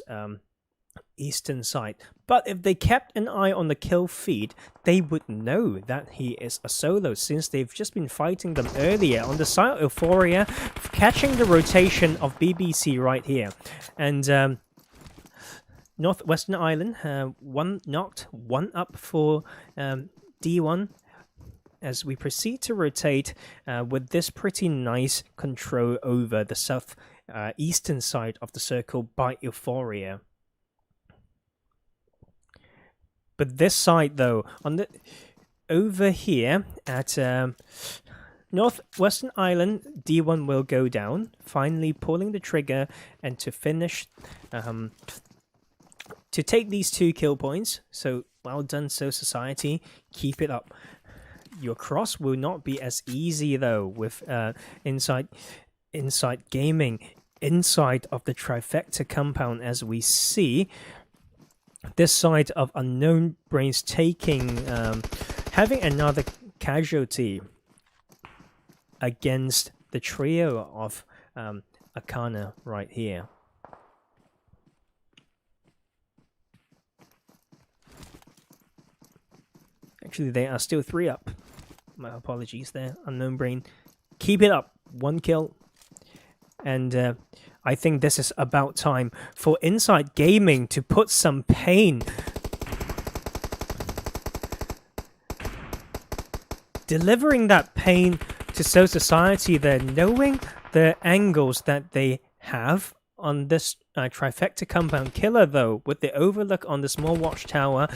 eastern side. But if they kept an eye on the kill feed, they would know that he is a solo, since they've just been fighting them earlier on the side of Euphoria, catching the rotation of BBC right here. And Northwestern Island, 1 knocked, 1 up for D1. As we proceed to rotate with this pretty nice control over the south eastern side of the circle by Euphoria. But this side though, on the over here at Northwestern Island, D1 will go down, finally pulling the trigger and to finish to take these 2 kill points. So well done, So Society, keep it up. Your cross will not be as easy though with Inside Gaming inside of the trifecta compound, as we see this side of Unknown Brains having another casualty against the trio of Akana right here. Actually, they are still 3 up. My apologies there. Unknown Brain. Keep it up. 1 kill. And I think this is about time for Inside Gaming to put some pain. Delivering that pain to Soul Society there, knowing the angles that they have on this trifecta compound killer, though, with the overlook on the small watchtower,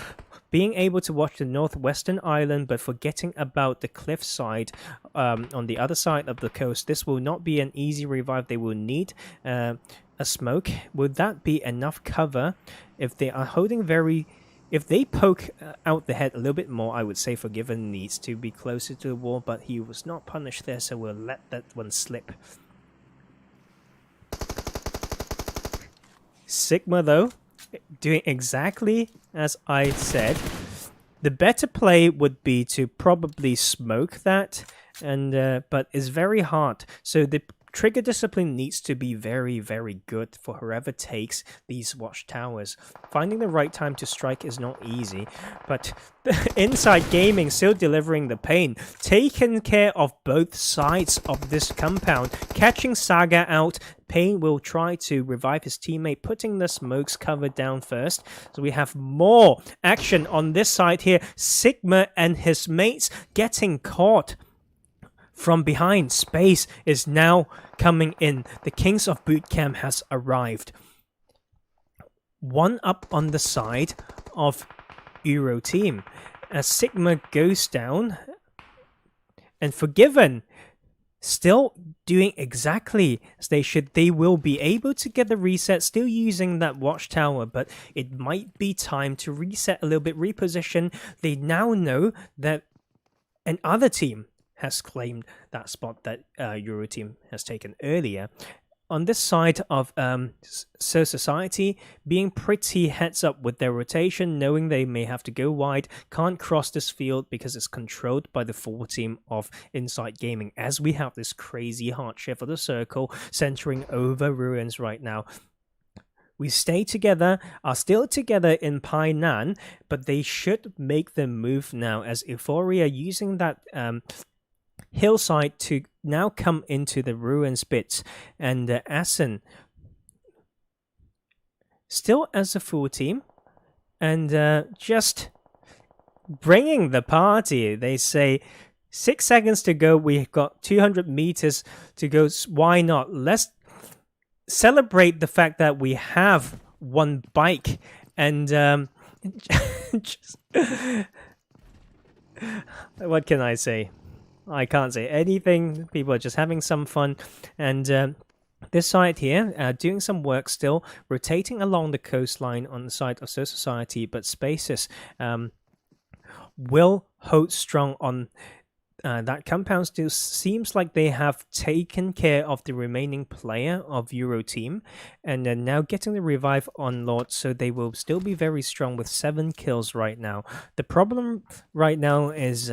being able to watch the northwestern island but forgetting about the cliffside on the other side of the coast. This will not be an easy revive. They will need a smoke. Would that be enough cover? If they are holding if they poke out the head a little bit more, I would say Forgiven needs to be closer to the wall, but he was not punished there, so we'll let that one slip. Sigma, though, doing exactly as I said. The better play would be to probably smoke that, but it's very hard. So the trigger discipline needs to be very, very good for whoever takes these watchtowers. Finding the right time to strike is not easy, but Inside Gaming still delivering the pain, taking care of both sides of this compound, catching Saga out. Pain will try to revive his teammate, putting the smokes cover down first. So we have more action on this side here. Sigma and his mates getting caught from behind. Space is now coming in. The Kings of Bootcamp has arrived. 1 up on the side of Euro team. As Sigma goes down, and Forgiven still doing exactly as they should. They will be able to get the reset, still using that watchtower, but it might be time to reset a little bit, reposition. They now know that another team has claimed that spot that Euro team has taken earlier. On this side of Soul Society, being pretty heads up with their rotation, knowing they may have to go wide, can't cross this field because it's controlled by the full team of Inside Gaming, as we have this crazy hard shift of the circle centering over Ruins right now. We stay together, are still together in Painan, but they should make the move now, as Euphoria using that hillside to now come into the Ruins bits, and Asen still as a full team, and just bringing the party. They say 6 seconds to go, we've got 200 meters to go, why not? Let's celebrate the fact that we have 1 bike, and just what can I say? I can't say anything. People are just having some fun. And this side here, doing some work still, rotating along the coastline on the side of Soul Society, but Spaces will hold strong on that compound. Still seems like they have taken care of the remaining player of Euro team, and then now getting the revive on Lord, so they will still be very strong with 7 kills right now. The problem right now is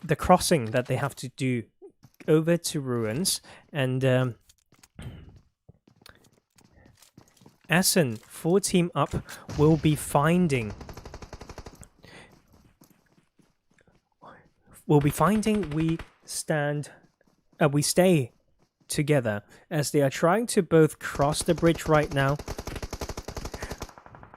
the crossing that they have to do over to Ruins, and Asen, full team up, will be finding we stay together, as they are trying to both cross the bridge right now.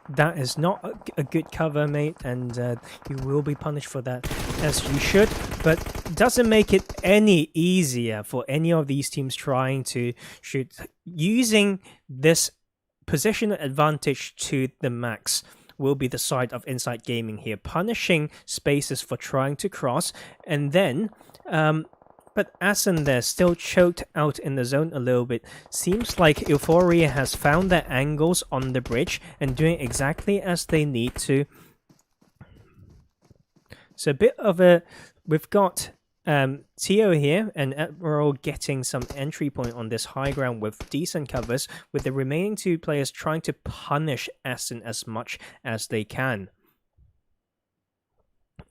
That is not a good cover, mate, and you will be punished for that, as you should, but doesn't make it any easier for any of these teams trying to shoot. Using this position advantage to the max will be the side of Inside Gaming here, punishing Spaces for trying to cross, and then but Asen there still choked out in the zone a little bit. Seems like Euphoria has found their angles on the bridge and doing exactly as they need to. So a bit of a... We've got Tio here and Admiral getting some entry point on this high ground with decent covers, with the remaining two players trying to punish Aston as much as they can.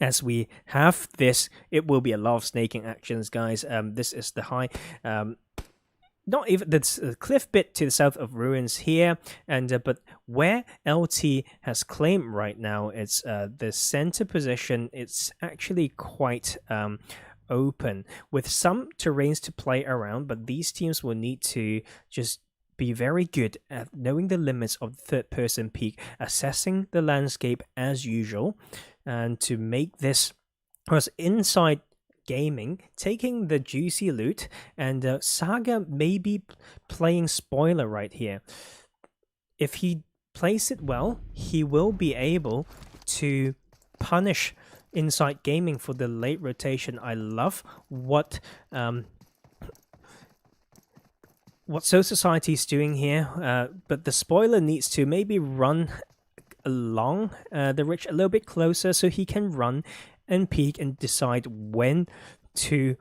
As we have this, it will be a lot of snaking actions, guys. This is the high... not even the cliff bit to the south of ruins here, and but where LT has claimed right now, it's the center position. It's actually quite open with some terrains to play around, but these teams will need to just be very good at knowing the limits of third person peek, assessing the landscape as usual, and to make this was inside gaming, taking the juicy loot, and Saga may be playing spoiler right here. If he plays it well, he will be able to punish Inside Gaming for the late rotation. I love what Soul Society is doing here, but the spoiler needs to maybe run along the ridge a little bit closer so he can run and peek and decide when to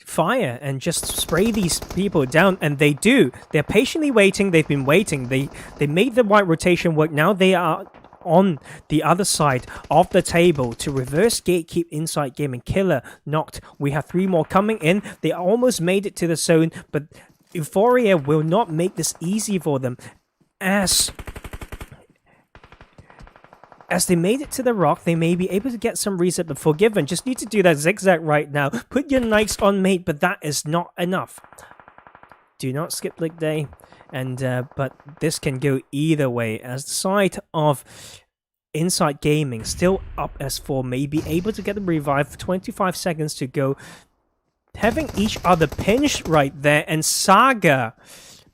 fire and just spray these people down, and they do. They're patiently waiting. They've been waiting. They made the white rotation work. Now they are on the other side of the table to reverse gatekeep Inside Gaming. Killer knocked. We have 3 more coming in. They almost made it to the zone, but Euphoria will not make this easy for them. As they made it to the rock, they may be able to get some reset, but Forgiven just need to do that zigzag right now. Put your knights on mate, but that is not enough. Do not skip Lick Day. And but this can go either way, as the side of Inside Gaming still up as 4 may be able to get the revive for 25 seconds to go, having each other pinched right there, and Saga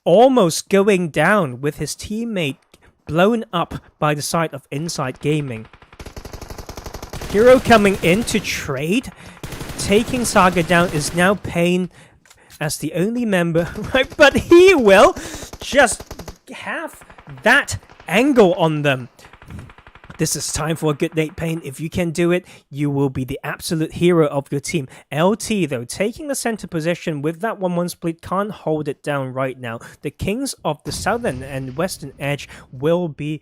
almost going down with his teammate blown up by the side of Inside Gaming. Hero coming in to trade, taking Saga down is now Pain as the only member, right? But he will just have that angle on them. This is time for a good night, Pain. If you can do it, you will be the absolute hero of your team. LT, though, taking the center position with that 1-1 split, can't hold it down right now. The kings of the southern and western edge will be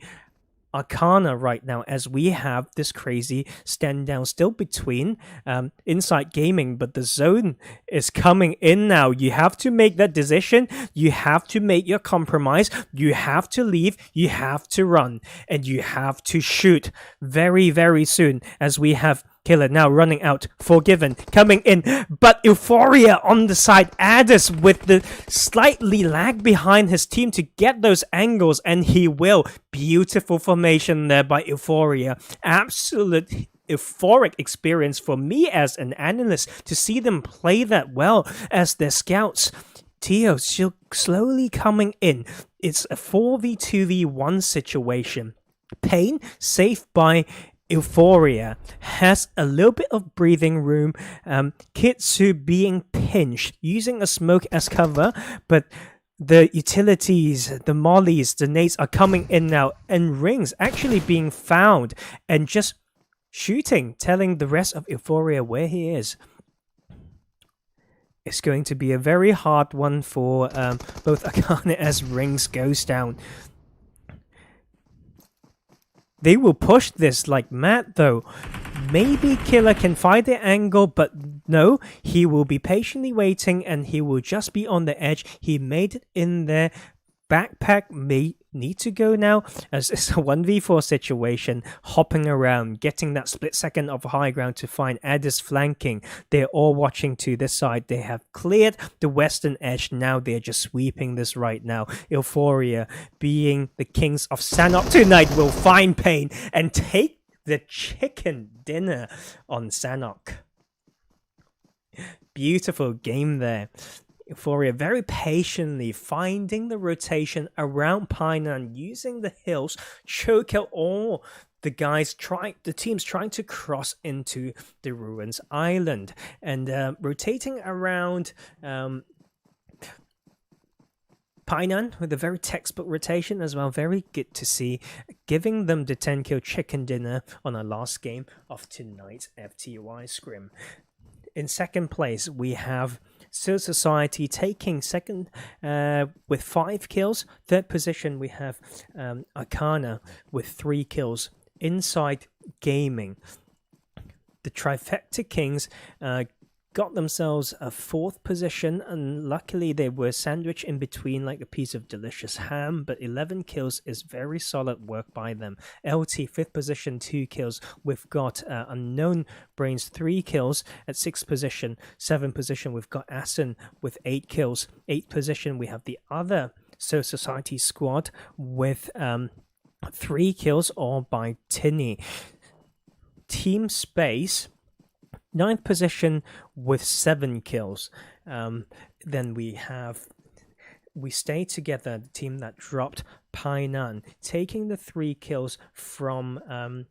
Arcana right now, as we have this crazy stand down still between Inside Gaming, but the zone is coming in now. You have to make that decision. You have to make your compromise. You have to leave. You have to run, and you have to shoot very, very soon, as we have Killer now running out. Forgiven coming in, but Euphoria on the side. Addis with the slightly lag behind his team to get those angles, and he will. Beautiful formation there by Euphoria. Absolute euphoric experience for me as an analyst to see them play that well as their scouts. Tio still slowly coming in. It's a 4v2v1 situation. Pain safe by Euphoria, has a little bit of breathing room. Kitsu being pinched, using a smoke as cover, but the utilities, the mollies, the nades are coming in now, and Rings actually being found and just shooting, telling the rest of Euphoria where he is. It's going to be a very hard one for both Akane as Rings goes down. They will push this like mad, though. Maybe Killer can find the angle, but no. He will be patiently waiting, and he will just be on the edge. He made it in there. Backpack may need to go now, as it's a 1v4 situation, hopping around, getting that split second of high ground to find Addis flanking. They're all watching to this side. They have cleared the western edge. Now they're just sweeping this right now. Euphoria, being the kings of Sanok tonight, will find Pain and take the chicken dinner on Sanok. Beautiful game there. Euphoria very patiently finding the rotation around Painan, using the hills, choke out all the teams trying to cross into the Ruins Island, and rotating around Painan with a very textbook rotation as well. Very good to see. giving them the 10-kill chicken dinner on our last game of tonight's FTY scrim. In second place, we have Soul Society taking second with 5 kills. Third position, we have Arcana with 3 kills. Inside Gaming, the Trifecta Kings got themselves a 4th position, and luckily they were sandwiched in between like a piece of delicious ham, but 11 kills is very solid work by them. LT 5th position, 2 kills. We've got Unknown Brains 3 kills at 6th position. 7th position, we've got Asen with 8 kills. 8th position, we have the other Soul Society squad with 3 kills, all by Tinny. Team Space, 9th position with 7 kills. Then we Stay Together, the team that dropped Painan, taking the 3 kills from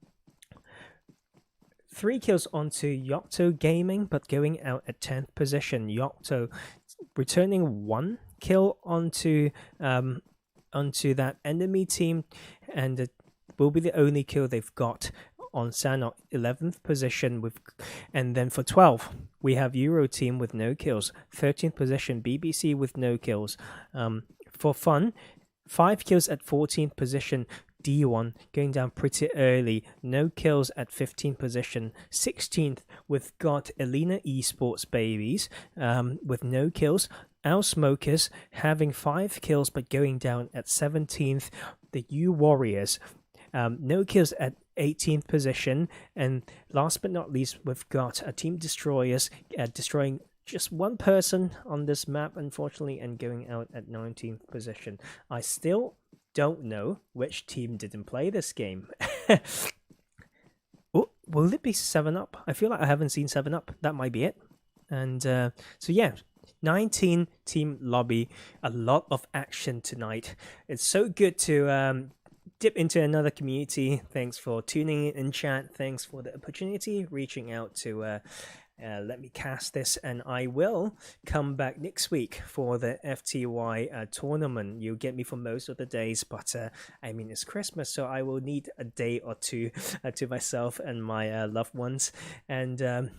3 kills onto Yocto Gaming, but going out at 10th position. Yocto returning 1 kill onto that enemy team, and it will be the only kill they've got on Sanok, 11th position. And then for 12, we have Euro team with no kills. 13th position, BBC with no kills. For fun, 5 kills at 14th position. D1 going down pretty early, no kills at 15th position. 16th, we've got Elena Esports Babies with no kills. Our Smokers having 5 kills but going down at 17th. The U Warriors, no kills at 18th position. And last but not least, we've got a Team Destroyers destroying just 1 person on this map, unfortunately, and going out at 19th position. I still don't know which team didn't play this game. Oh, will it be 7-Up? I feel like I haven't seen 7-Up. That might be it. And so yeah, 19 team lobby, a lot of action tonight. It's so good to dip into another community. Thanks for tuning in chat. Thanks for the opportunity, reaching out to let me cast this, and I will come back next week for the FTY tournament. You'll get me for most of the days, but I mean, it's Christmas, so I will need a day or two to myself and my loved ones. And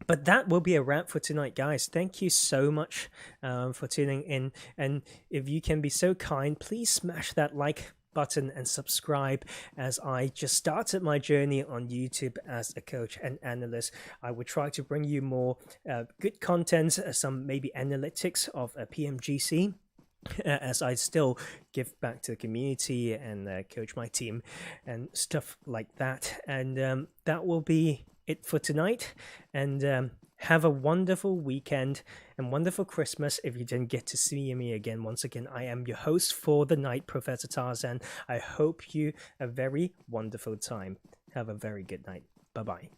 but that will be a wrap for tonight, guys. Thank you so much for tuning in, and if you can be so kind, please smash that like button and subscribe, as I just started my journey on YouTube as a coach and analyst. I will try to bring you more good content, some maybe analytics of PMGC, as I still give back to the community and coach my team and stuff like that. And that will be it for tonight. And have a wonderful weekend and wonderful Christmas if you didn't get to see me again. Once again, I am your host for the night, Professor Tarzan. I hope you a very wonderful time. Have a very good night. Bye-bye.